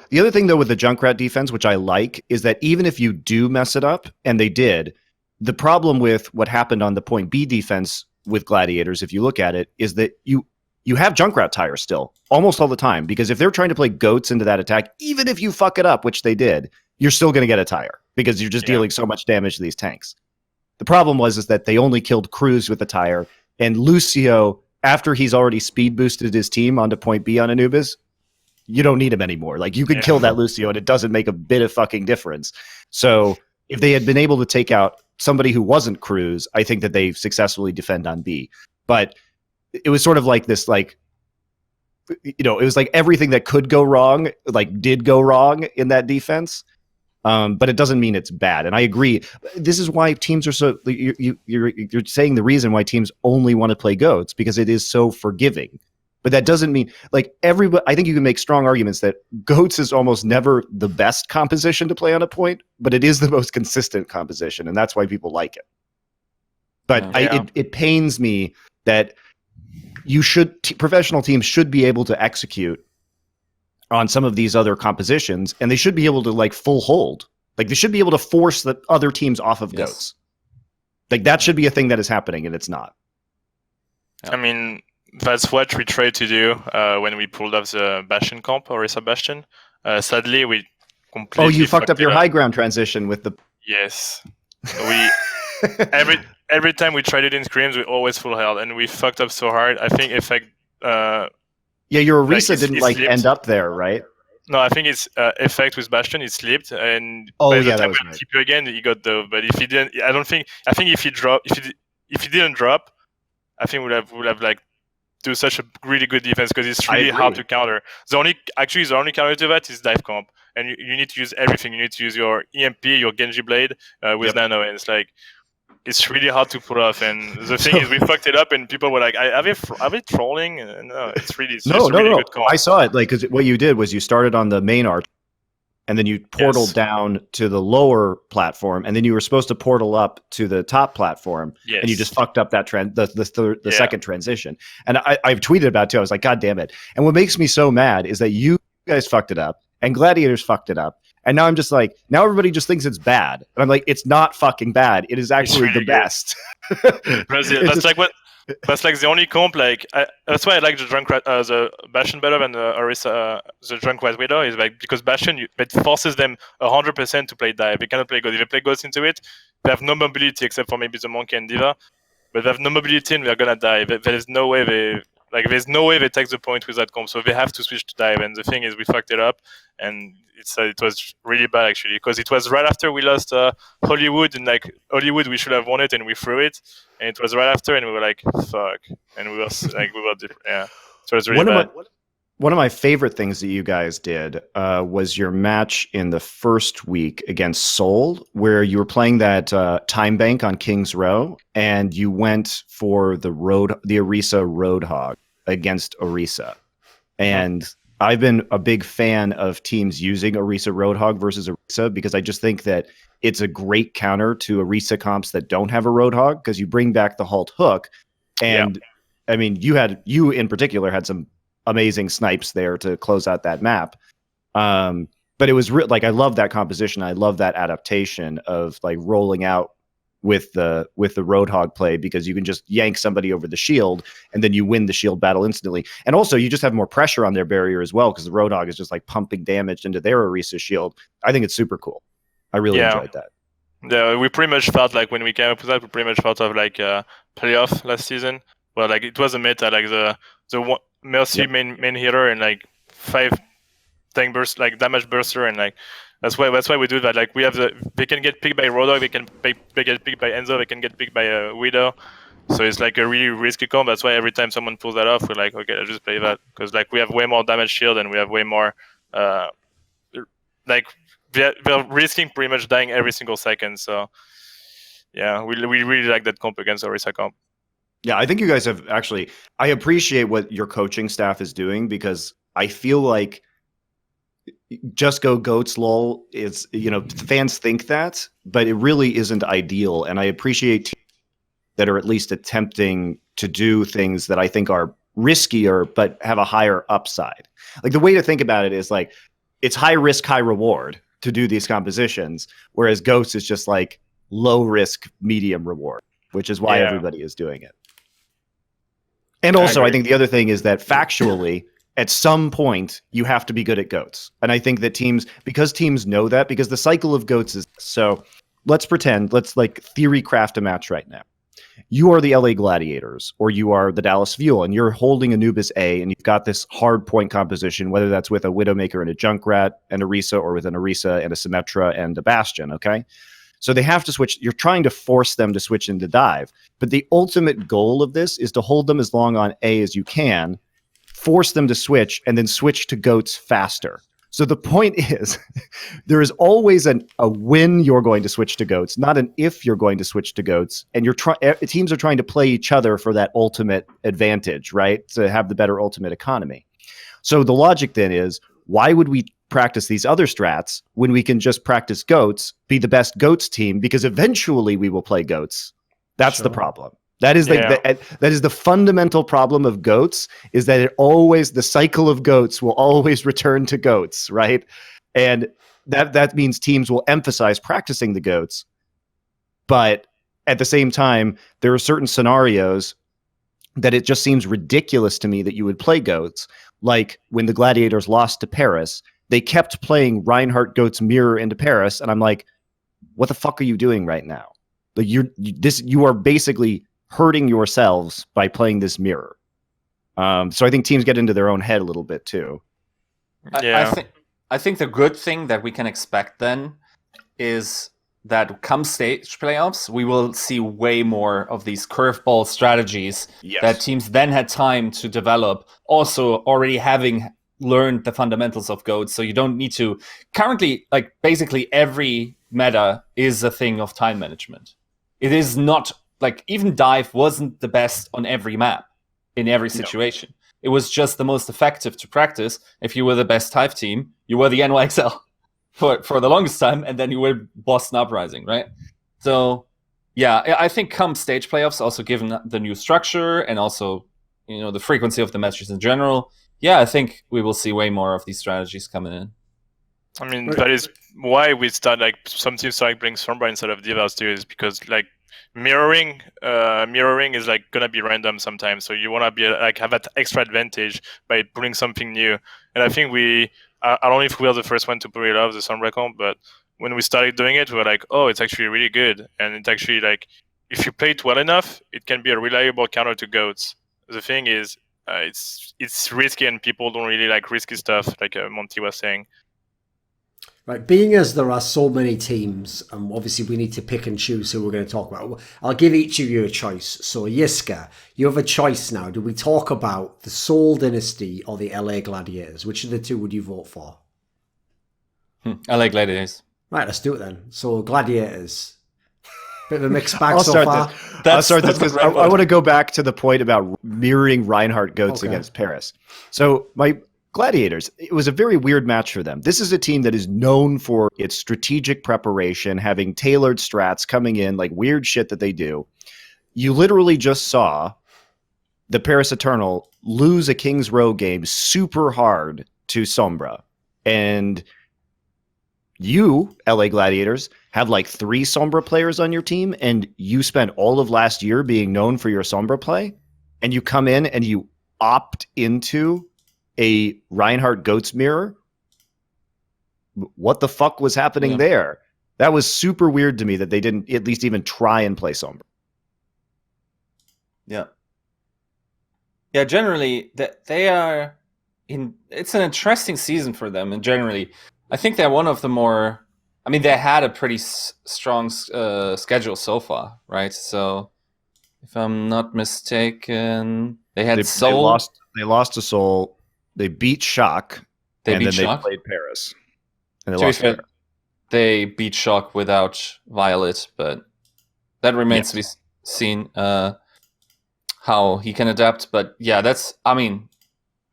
with the Junkrat defense, which I like, is that even if you do mess it up, and they did, the problem with what happened on the point B defense with Gladiators, if you look at it, is that you have Junkrat tires still almost all the time, because if they're trying to play goats into that attack, even if you fuck it up, which they did, you're still going to get a tire because you're just dealing so much damage to these tanks. The problem is that they only killed Cruz with the tire, and Lucio, after he's already speed boosted his team onto point B on Anubis, you don't need him anymore. Like, you can kill that Lucio and it doesn't make a bit of fucking difference. So if they had been able to take out somebody who wasn't Cruz, I think that they successfully defend on B. But it was sort of like this, like, it was like everything that could go wrong, like, did go wrong in that defense. But it doesn't mean it's bad. And I agree. This is why teams are so, you're saying the reason why teams only want to play goats, because it is so forgiving. But that doesn't mean, like, everybody, I think you can make strong arguments that goats is almost never the best composition to play on a point, but it is the most consistent composition. And that's why people like it. But it pains me that professional teams should be able to execute on some of these other compositions, and they should be able to, like, full hold. Like, they should be able to force the other teams off of goats. Like, that should be a thing that is happening, and it's not.
I mean, that's what we tried to do when we pulled off the Bastion comp, Orisa Bastion. Sadly, we completely...
Oh, you fucked up your high ground transition with the...
Yes. Every time we tried it in scrims, we always full held, and we fucked up so hard. I think Effect...
your Orisa didn't end up there, right?
No, I think it's Effect with Bastion. It slipped, and by the time we had TP again, he got dove. But if he didn't, I think if he didn't drop, I think would have like do such a really good defense, because it's really hard to counter. The only counter to that is dive comp, and you need to use everything. You need to use your EMP, your Genji Blade with Nano, and it's like, it's really hard to pull off. And the thing is, we fucked it up, and people were like, "Are they trolling?" No, it's really good comp.
I saw it, like, because what you did was you started on the main arch, and then you portaled down to the lower platform, and then you were supposed to portal up to the top platform, and you just fucked up that the second transition. And I've tweeted about it too. I was like, God damn it! And what makes me so mad is that you guys fucked it up, and Gladiators fucked it up. And now I'm just like, now everybody just thinks it's bad. And I'm like, it's not fucking bad. It is actually really the best.
That's like the only comp. Like, that's why I like the Bastion better than the Orisa, the Junkrat Widow, is like, because Bastion, it forces them 100% to play dive. They cannot play Ghost. If they play Ghost into it, they have no mobility except for maybe the Monkey and Diva. But they have no mobility, and they're gonna die. There's no way they take the point with that comp. So they have to switch to dive. And the thing is, we fucked it up, and it was really bad, actually, because it was right after we lost Hollywood, and like Hollywood, we should have won it, and we threw it, and it was right after, and we were like, fuck, and we were different. Yeah, so it was really bad.
One of my favorite things that you guys did was your match in the first week against Seoul, where you were playing that time bank on King's Row, and you went for the Orisa Roadhog against Orisa, and I've been a big fan of teams using Orisa Roadhog versus Orisa, because I just think that it's a great counter to Orisa comps that don't have a Roadhog, because you bring back the Halt Hook. And I mean, you in particular had some amazing snipes there to close out that map. But it was like, I love that composition. I love that adaptation of like rolling out with the Roadhog play, because you can just yank somebody over the shield and then you win the shield battle instantly. And also you just have more pressure on their barrier as well, because the Roadhog is just like pumping damage into their Orisa shield. I think it's super cool. I really enjoyed that.
Yeah, we pretty much felt like when we came up with that, we pretty much felt of like playoff last season. Well, like, it was a meta, like the Mercy main healer and like 5 tank burst, like damage burster, and like that's why we do that. Like we have they can get picked by Rodog, they get picked by Enzo, they can get picked by Widow. So it's like a really risky comp. That's why every time someone pulls that off, we're like, okay, let's just play that, because like we have way more damage shield and we have way more like they're risking pretty much dying every single second. So yeah, we really like that comp against Orisa comp.
Yeah, I think you guys have actually. I appreciate what your coaching staff is doing, because I feel like just go goats lol is, fans think that, but it really isn't ideal. And I appreciate teams that are at least attempting to do things that I think are riskier but have a higher upside. Like the way to think about it is like it's high risk, high reward to do these compositions, whereas goats is just like low risk, medium reward, which is why everybody is doing it. And also, I think the other thing is that factually, at some point, you have to be good at goats. And I think that because teams know that, because the cycle of goats is, so let's like theory craft a match right now. You are the LA Gladiators, or you are the Dallas Fuel, and you're holding Anubis A, and you've got this hard point composition, whether that's with a Widowmaker and a Junkrat and Orisa, or with an Orisa and a Symmetra and a Bastion, okay? So they have to switch. You're trying to force them to switch into dive. But the ultimate goal of this is to hold them as long on A as you can, force them to switch, and then switch to goats faster. So the point is, there is always a when you're going to switch to goats, not an if you're going to switch to goats. And teams are trying to play each other for that ultimate advantage, right? To have the better ultimate economy. So the logic then is, why would we practice these other strats when we can just practice goats, be the best goats team, because eventually we will play goats. That's the problem. That is that is the fundamental problem of goats, is that the cycle of goats will always return to goats, right? And that means teams will emphasize practicing the goats, but at the same time, there are certain scenarios that it just seems ridiculous to me that you would play goats. Like when the Gladiators lost to Paris, they kept playing Reinhardt Goats Mirror into Paris, and I'm like, what the fuck are you doing right now? Like you are basically hurting yourselves by playing this mirror. So I think teams get into their own head a little bit too.
Yeah.
I think the good thing that we can expect then is that come stage playoffs, we will see way more of these curveball strategies that teams then had time to develop, also already having learned the fundamentals of goats. So you don't need to currently, like, basically every meta is a thing of time management. It is not like, even dive wasn't the best on every map in every situation. No. It was just the most effective to practice. If you were the best dive team, you were the NYXL for the longest time, and then you were Boston Uprising, right? So yeah, I think come stage playoffs, also given the new structure and also, you know, the frequency of the matches in general, yeah, I think we will see way more of these strategies coming in.
I mean, that is why we start, like, some teams start playing Sombra instead of Divas too, is because, like, mirroring is like gonna be random sometimes. So you wanna be like have that extra advantage by putting something new. And I think I don't know if we are the first one to put it off the Sombra comp, but when we started doing it, we were like, oh, it's actually really good. And it's actually, like, if you play it well enough, it can be a reliable counter to goats. The thing is, it's risky, and people don't really like risky stuff, like Monty was saying.
Right, being as there are so many teams, and obviously we need to pick and choose who we're going to talk about, I'll give each of you a choice. So, Yiska, you have a choice now. Do we talk about the Seoul Dynasty or the LA Gladiators? Which of the two would you vote for?
LA Gladiators.
Right, let's do it then. So, Gladiators. Bit of a mixed bag so far.
I'll start this because I want to go back to the point about mirroring Reinhardt Goats against Paris. So, my Gladiators, it was a very weird match for them. This is a team that is known for its strategic preparation, having tailored strats coming in, like weird shit that they do. You literally just saw the Paris Eternal lose a King's Row game super hard to Sombra. And you, LA Gladiators, have like 3 Sombra players on your team, and you spent all of last year being known for your Sombra play, and you come in and you opt into a Reinhardt Goats mirror. What the fuck was happening there? That was super weird to me that they didn't at least even try and play Sombra.
Yeah, generally they are it's an interesting season for them, and generally, I think they're one of the more. I mean, they had a pretty strong schedule so far, right? So, if I'm not mistaken, they had Seoul.
They lost to Seoul. They beat Shock.
They
played Paris. And they lost to Paris.
They beat Shock without Violet, but that remains to be seen how he can adapt. But yeah,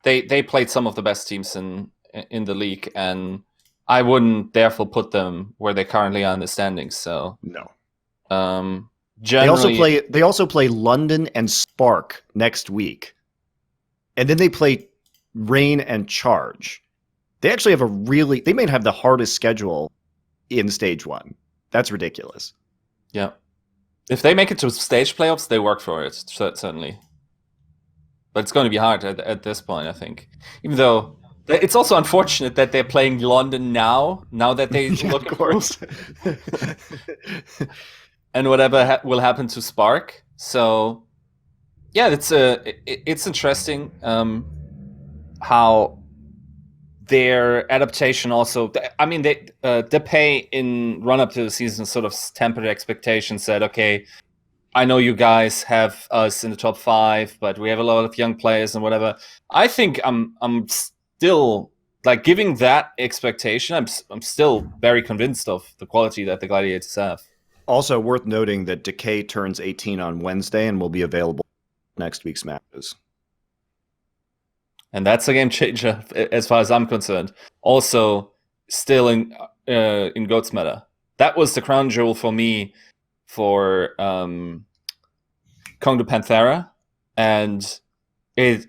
they played some of the best teams in the league, and I wouldn't therefore put them where they currently are in the standings. So
no.
Generally,
they also play London and Spark next week, and then they play Rain and Charge. They actually have they may have the hardest schedule in stage 1. That's ridiculous.
Yeah. If they make it to stage playoffs, they work for it, certainly. But it's going to be hard at this point, I think. Even though it's also unfortunate that they're playing London now that they look
of course.
And whatever will happen to Spark. So, yeah, it's interesting how their adaptation also. I mean, Depay in run up to the season sort of tempered expectations. Said, okay, I know you guys have us in the top 5, but we have a lot of young players and whatever. I think I'm still like giving that expectation. I'm still very convinced of the quality that the Gladiators have.
Also worth noting that Decay turns 18 on Wednesday and will be available next week's matches.
And that's a game changer as far as I'm concerned. Also, still in Goat's Meta. That was the crown jewel for me for Chengdu Panthera. And it,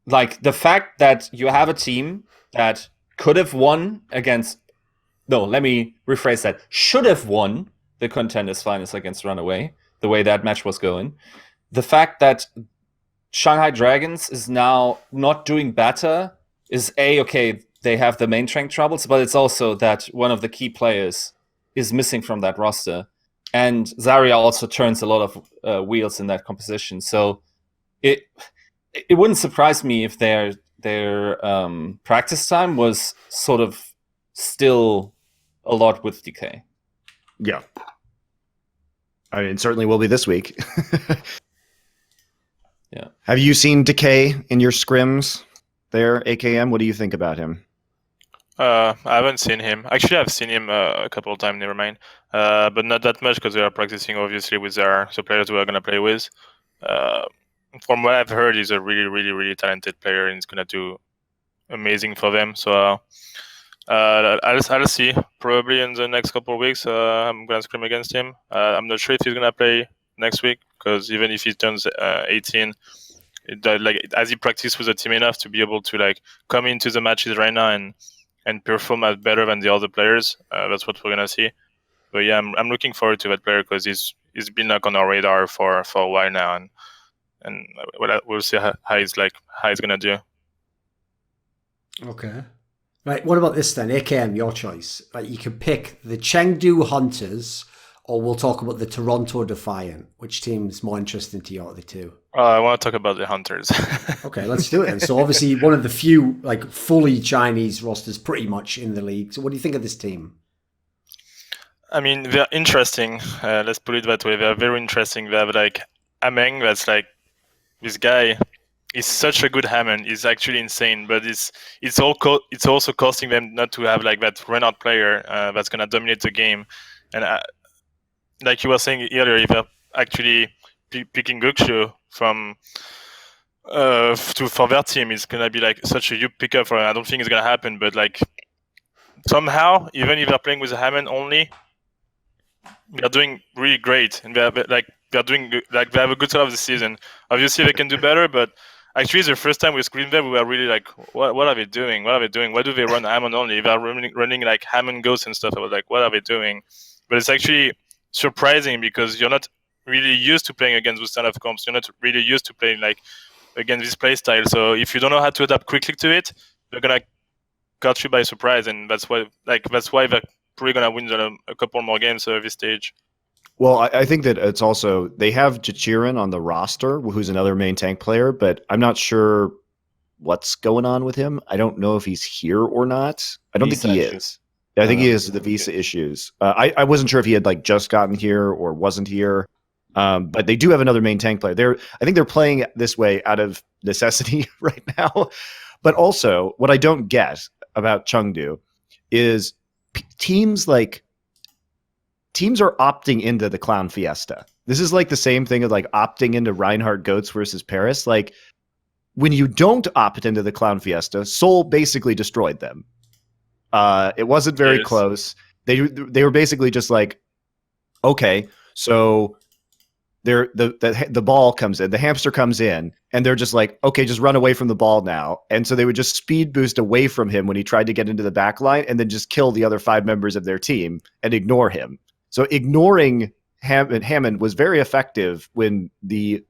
like, the fact that you have a team that could have won against... No, let me rephrase that. Should have won the Contenders Finals against Runaway, the way that match was going. The fact that Shanghai Dragons is now not doing better is okay, they have the main rank troubles, but it's also that one of the key players is missing from that roster. And Zarya also turns a lot of wheels in that composition. So it wouldn't surprise me if their practice time was sort of still a lot with Decay.
Yeah. I mean, it certainly will be this week.
Yeah.
Have you seen Decay in your scrims there, aKm? What do you think about him?
I haven't seen him. Actually, I've seen him a couple of times, never mind. But not that much because we are practicing, obviously, with the players we are going to play with. From what I've heard, he's a really, really, really talented player and he's going to do amazing for them. So I'll see. Probably in the next couple of weeks, I'm going to scrim against him. I'm not sure if he's going to play next week because even if he turns 18, as he practiced with the team enough to be able to come into the matches right now and perform as better than the other players, that's what we're going to see. But yeah, I'm looking forward to that player because he's been on our radar for a while now, and we'll see how he's gonna do.
Okay. Right, what about this then? aKm, your choice. Right, you can pick the Chengdu Hunters, or we'll talk about the Toronto Defiant. Which team's more interesting to you out of the two?
I want to talk about the Hunters.
Okay, let's do it then. So obviously one of the few fully Chinese rosters pretty much in the league. So what do you think of this team?
I mean, they're interesting. Let's put it that way. They're very interesting. They have Ameng, that's this guy is such a good hammer. He's actually insane, but it's also costing them not to have that run-out player that's gonna dominate the game. And like you were saying earlier, if they're actually picking Gukshu for their team, it's gonna be such a huge pickup for them. I don't think it's gonna happen, but somehow, even if they're playing with a Hammond only, they're doing really great, and they're doing they have a good start of the season. Obviously, they can do better, but actually, the first time we screamed them, we were really what are they doing? What are they doing? Why do they run Hammond only? They're running Hammond Ghosts and stuff. I was what are they doing? But it's actually surprising because you're not really used to playing against this kind of comps. You're not really used to playing against this play style. So if you don't know how to adapt quickly to it, they're gonna catch you by surprise, and that's why they're probably gonna win a couple more games at this stage.
Well, I think that it's also they have Jachirin on the roster, who's another main tank player, but I'm not sure what's going on with him. I don't know if he's here or not. I don't think he is. I think he is the visa issues. I wasn't sure if he had like just gotten here or wasn't here. But they do have another main tank player. I think they're playing this way out of necessity right now. But also, what I don't get about Chengdu is teams are opting into the Clown Fiesta. This is like the same thing as like opting into Reinhardt Goats versus Paris. Like when you don't opt into the Clown Fiesta, Seoul basically destroyed them. It wasn't very close. They were basically just like, okay, so the ball comes in, the hamster comes in, and they're just like, okay, just run away from the ball now. And so they would just speed boost away from him when he tried to get into the back line, and then just kill the other 5 members of their team and ignore him. So ignoring Hammond was very effective when the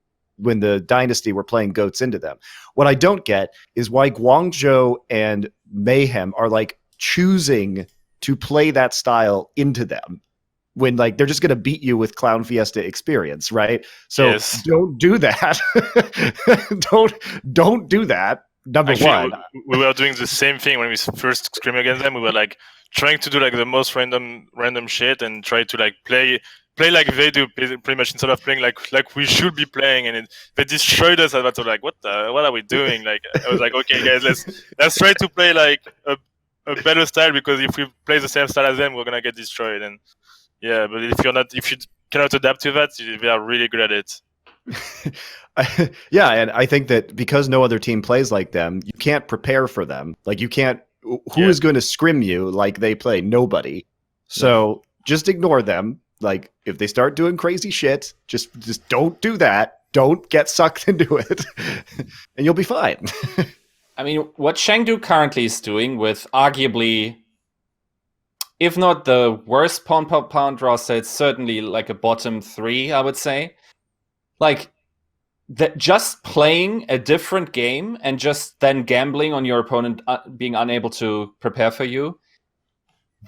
Dynasty were playing goats into them. What I don't get is why Guangzhou and Mayhem are like choosing to play that style into them, when like they're just going to beat you with Clown Fiesta experience, right? So don't do that. don't do that. Actually, one,
we were doing the same thing when we first scrim against them. We were like trying to do like the most random shit and try to like play like they do pretty much, instead of playing like we should be playing. And they destroyed us. I was like, what are we doing? Like I was like, okay guys, let's try to play like a better style, because if we play the same style as them, we're gonna get destroyed. And yeah, but if you cannot adapt to that, they are really good at it.
Yeah, and I think that because no other team plays like them, you can't prepare for them. Like you can't. Who is going to scrim you like they play? Nobody. So just ignore them. Like if they start doing crazy shit, just don't do that. Don't get sucked into it, and you'll be fine.
I mean, what Chengdu currently is doing with arguably, if not the worst pound draw set, it's certainly like a bottom 3, I would say. Like, just playing a different game and just then gambling on your opponent being unable to prepare for you.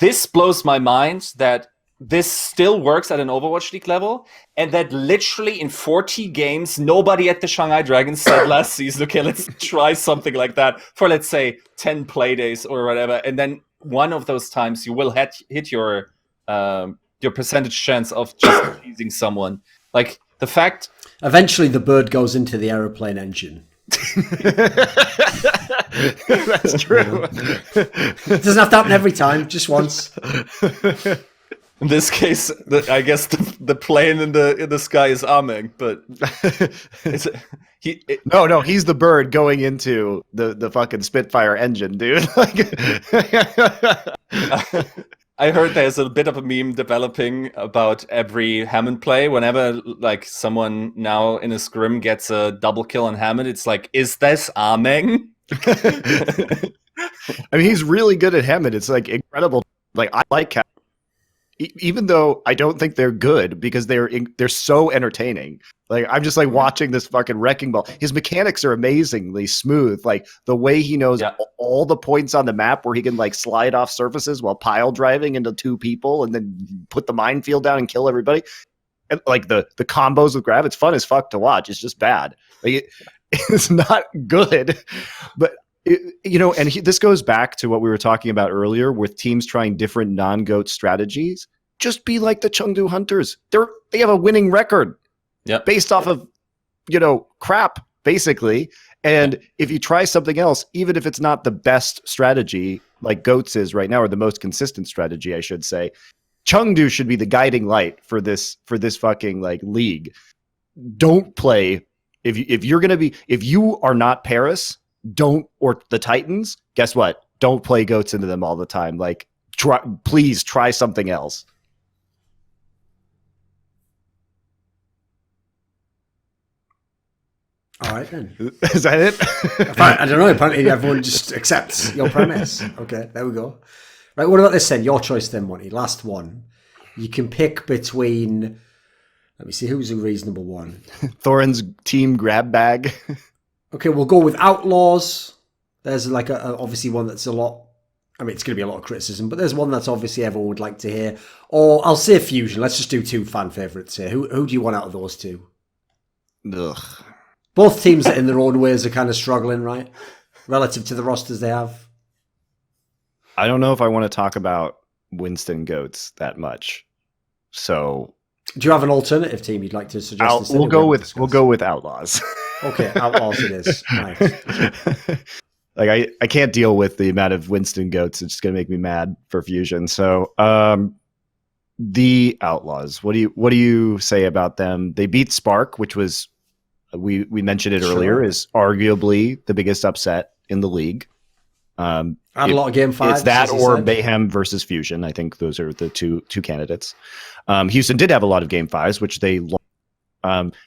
This blows my mind that this still works at an Overwatch League level, and that literally in 40 games, nobody at the Shanghai Dragons said last season, okay, let's try something like that for, let's say, 10 play days or whatever, and then one of those times you will hit your percentage chance of just pleasing someone. Like, the fact...
Eventually the bird goes into the aeroplane engine.
That's true.
It doesn't have to happen every time, just once.
In this case, I guess the plane in the sky is aKm, but
no, he's the bird going into the fucking Spitfire engine, dude.
I heard there's a bit of a meme developing about every Hammond play. Whenever like someone now in a scrim gets a double kill on Hammond, it's like, is this aKm?
I mean, he's really good at Hammond. It's like incredible. Like I like Hammond. Even though I don't think they're good, because they're so entertaining. Like I'm just like watching this fucking wrecking ball. His mechanics are amazingly smooth. Like the way he knows all the points on the map where he can like slide off surfaces while pile driving into 2 people and then put the minefield down and kill everybody. And like the combos with Grav, it's fun as fuck to watch. It's just bad. Like it's not good, but. This goes back to what we were talking about earlier with teams trying different non-GOAT strategies. Just be like the Chengdu Hunters. They have a winning record based off of, crap, basically. And if you try something else, even if it's not the best strategy, like GOATs is right now, or the most consistent strategy, I should say, Chengdu should be the guiding light for this fucking like league. Don't play if you are not Paris. Or the Titans, guess what? Don't play goats into them all the time. Like, please try something else.
All right, then.
Is that it?
I don't know. Apparently everyone just accepts your premise. Okay, there we go. Right, what about this then? Your choice then, Monty. Last one. You can pick between... Let me see, who's a reasonable one?
Thorin's team grab bag.
Okay, we'll go with Outlaws. There's like obviously one that's a lot... I mean, it's going to be a lot of criticism, but there's one that's obviously everyone would like to hear. Or I'll say Fusion. Let's just do 2 fan favourites here. Who do you want out of those 2?
Ugh.
Both teams that in their own ways are kind of struggling, right? relative to the rosters they have?
I don't know if I want to talk about Winston Goats that much. So,
do you have an alternative team you'd like to suggest?
We'll go with Outlaws.
Okay, Outlaws it is. Nice.
Like I can't deal with the amount of Winston Goats. It's just gonna make me mad for Fusion. So the Outlaws. What do you say about them? They beat Spark, which was we mentioned it earlier, is arguably the biggest upset in the league.
Had a lot of game fives.
It's that or Mayhem versus Fusion. I think those are the two candidates. Houston did have a lot of game fives, which they lost.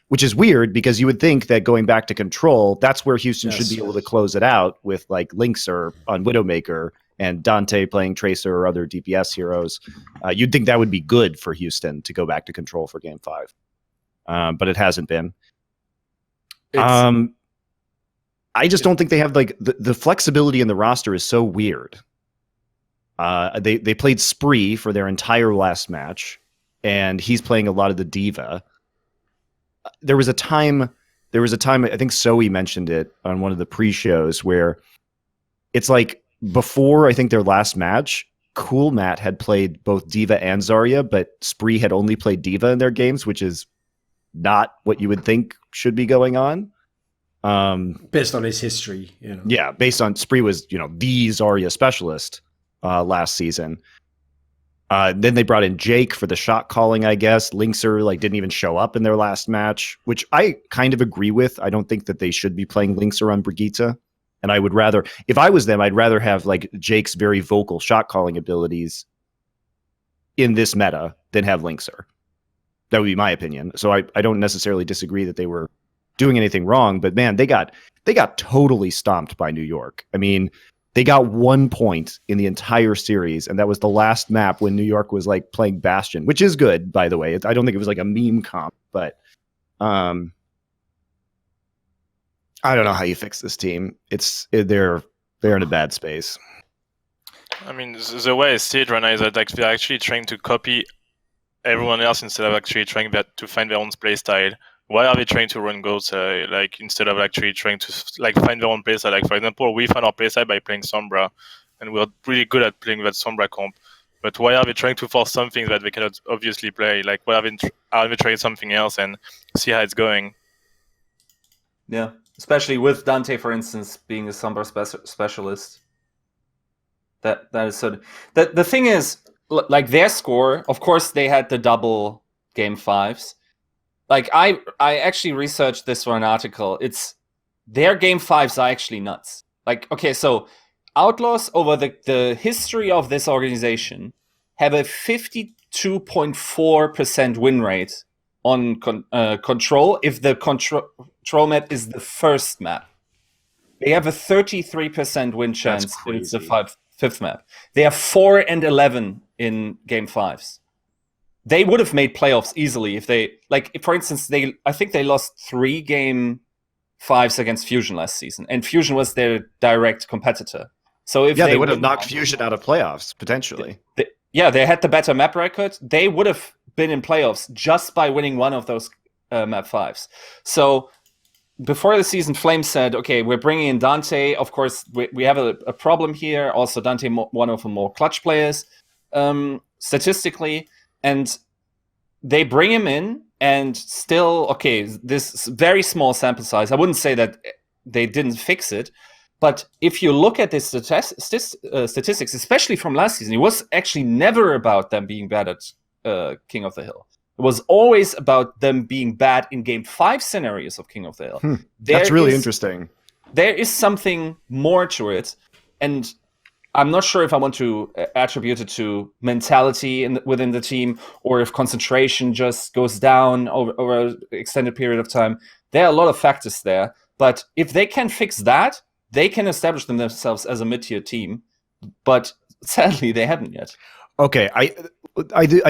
Which is weird because you would think that going back to Control, that's where Houston should be able to close it out with like Linkser on Widowmaker and Dante playing Tracer or other DPS heroes. You'd think that would be good for Houston to go back to Control for Game 5. But it hasn't been. I just don't think they have like the flexibility in the roster is so weird. They played Spree for their entire last match, and he's playing a lot of the Diva. There was a time, I think Zoe mentioned it on one of the pre-shows, where it's like before, I think their last match, Cool Matt had played both Diva and Zarya, but Spree had only played Diva in their games, which is not what you would think should be going on.
Based on his history,
Yeah, based on Spree was, the Zarya specialist last season. Then they brought in Jake for the shot calling, I guess. Linkser didn't even show up in their last match, which I kind of agree with. I don't think that they should be playing Linkser on Brigitte. And I would rather, if I was them, I'd rather have Jake's very vocal shot calling abilities in this meta than have Linkser. That would be my opinion. So I don't necessarily disagree that they were doing anything wrong, but man, they got totally stomped by New York. I mean, they got 1 point in the entire series, and that was the last map when New York was playing Bastion, which is good, by the way. I don't think it was a meme comp, but I don't know how you fix this team. They're in a bad space.
I mean, the way I see it right now is that they're actually trying to copy everyone else instead of actually trying to find their own play style. Why are they trying to run goals instead of actually trying to find their own playstyle? For example, we found our playstyle by playing Sombra, and we're really good at playing that Sombra comp. But why are they trying to force something that they cannot obviously play? Why are they trying something else and see how it's going?
Yeah, especially with Dante, for instance, being a Sombra specialist. That is so. The thing is, their score. Of course, they had the double game fives. I actually researched this for an article. Their game fives are actually nuts. Okay, so Outlaws over the history of this organization have a 52.4% win rate on Control if the Control map is the first map. They have a 33% win chance if it's the fifth map. They are 4-11 in game fives. They would have made playoffs easily if they, for instance, I think they lost 3 game fives against Fusion last season, and Fusion was their direct competitor. So if
they would have knocked Fusion out of playoffs potentially.
They had the better map record. They would have been in playoffs just by winning one of those map fives. So before the season, Flame said, "Okay, we're bringing in Dante. Of course, we have a problem here. Also, Dante, one of the more clutch players, statistically." And they bring him in, and still, this very small sample size. I wouldn't say that they didn't fix it, but if you look at the statistics, especially from last season, it was actually never about them being bad at King of the Hill. It was always about them being bad in Game 5 scenarios of King of the Hill.
That's really interesting.
There is something more to it, and I'm not sure if I want to attribute it to mentality within the team, or if concentration just goes down over an extended period of time. There are a lot of factors there, but if they can fix that, they can establish themselves as a mid-tier team. But sadly, they haven't yet.
Okay, I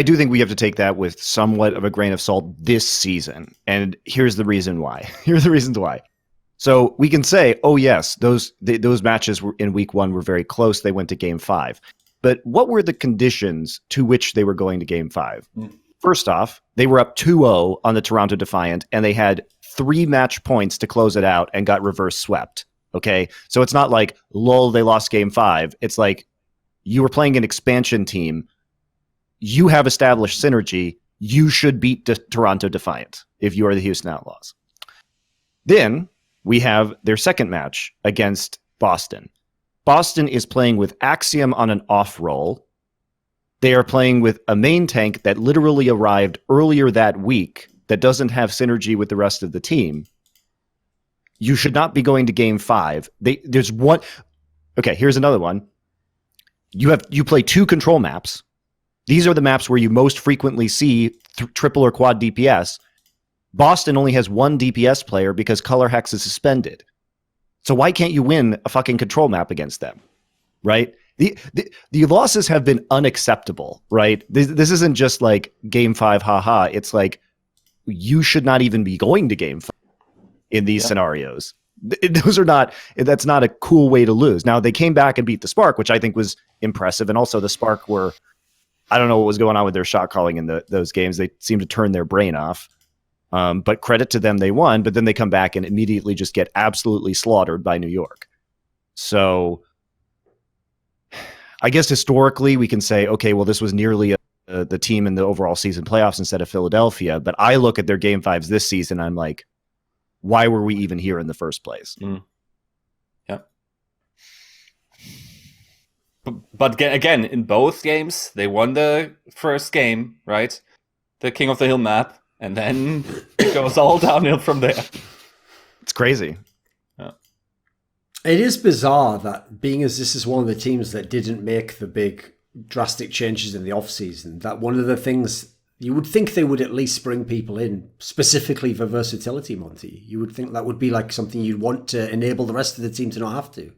do think we have to take that with somewhat of a grain of salt this season, and here's the reason why. So we can say, oh yes, those matches were in week 1 were very close. They went to game 5. But what were the conditions to which they were going to game 5? First off, they were up 2-0 on the Toronto Defiant, and they had 3 match points to close it out and got reverse swept Okay, so it's not like, lol, they lost game 5. It's like you were playing an expansion team. You have established synergy. You should beat Toronto Defiant if you are the Houston Outlaws. Then we have their second match against Boston. Boston is playing with aKm on an off roll. They are playing with a main tank that literally arrived earlier that week that doesn't have synergy with the rest of the team. You should not be going to game 5. There's one. Okay, here's another one. You play 2 control maps. These are the maps where you most frequently see triple or quad DPS. Boston only has 1 DPS player because Color Hex is suspended. So why can't you win a fucking control map against them? Right? The losses have been unacceptable, right? This isn't just like game 5, haha. It's like you should not even be going to game 5 in these scenarios. That's not a cool way to lose. Now, they came back and beat the Spark, which I think was impressive. And also the Spark I don't know what was going on with their shot calling in those games. They seemed to turn their brain off. But credit to them, they won. But then they come back and immediately just get absolutely slaughtered by New York. So I guess historically we can say, okay, well, this was nearly the team in the overall season playoffs instead of Philadelphia. But I look at their game 5s this season, I'm like, why were we even here in the first place?
Yeah. But again, in both games, they won the first game, right? The King of the Hill map. And then it goes all downhill from there.
It's crazy.
Yeah.
It is bizarre that being as this is one of the teams that didn't make the big drastic changes in the off-season, that one of the things you would think they would at least bring people in specifically for versatility, Monty. You would think that would be like something you'd want to enable the rest of the team to not have to.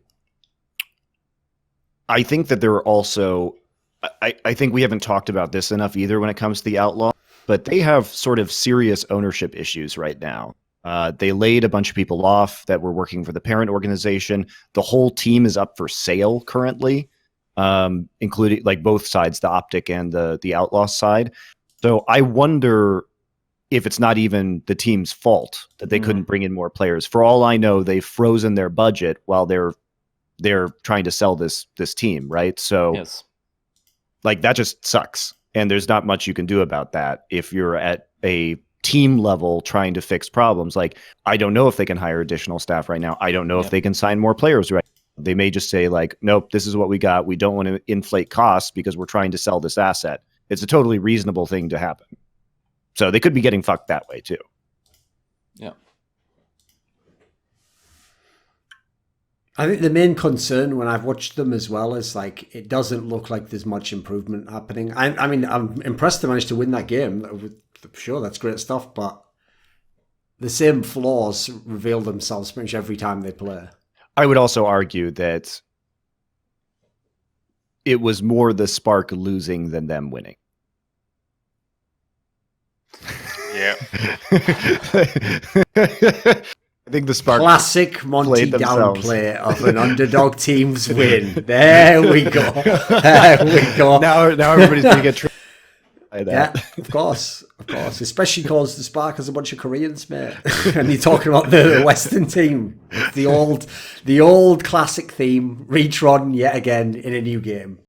I think that there are also, I think we haven't talked about this enough either when it comes to the Outlaw, but they have sort of serious ownership issues right now. They laid a bunch of people off that were working for the parent organization. The whole team is up for sale currently, including like both sides, the Optic and the Outlaw side. So I wonder if it's not even the team's fault that they couldn't bring in more players. For all I know, they've frozen their budget while they're trying to sell this team, right? So
yes.
Like that just sucks. And there's not much you can do about that if you're at a team level trying to fix problems. Like, I don't know if they can hire additional staff right now. I don't know if they can sign more players right now. They may just say like, nope, this is what we got. We don't want to inflate costs because we're trying to sell this asset. It's a totally reasonable thing to happen. So they could be getting fucked that way too.
Yeah.
I think the main concern when I've watched them as well is like it doesn't look like there's much improvement happening. I mean, I'm impressed they managed to win that game. Sure, that's great stuff, but the same flaws reveal themselves pretty much every time they play.
I would also argue that it was more the Spark losing than them winning.
Yeah.
I think the Spark
classic Monty downplay of an underdog team's win. There we go. There we go.
Now everybody's going to get tricked by that.
Yeah, of course. Especially because the Spark has a bunch of Koreans, mate. And you're talking about the Western team. The old classic theme, retrodden yet again in a new game.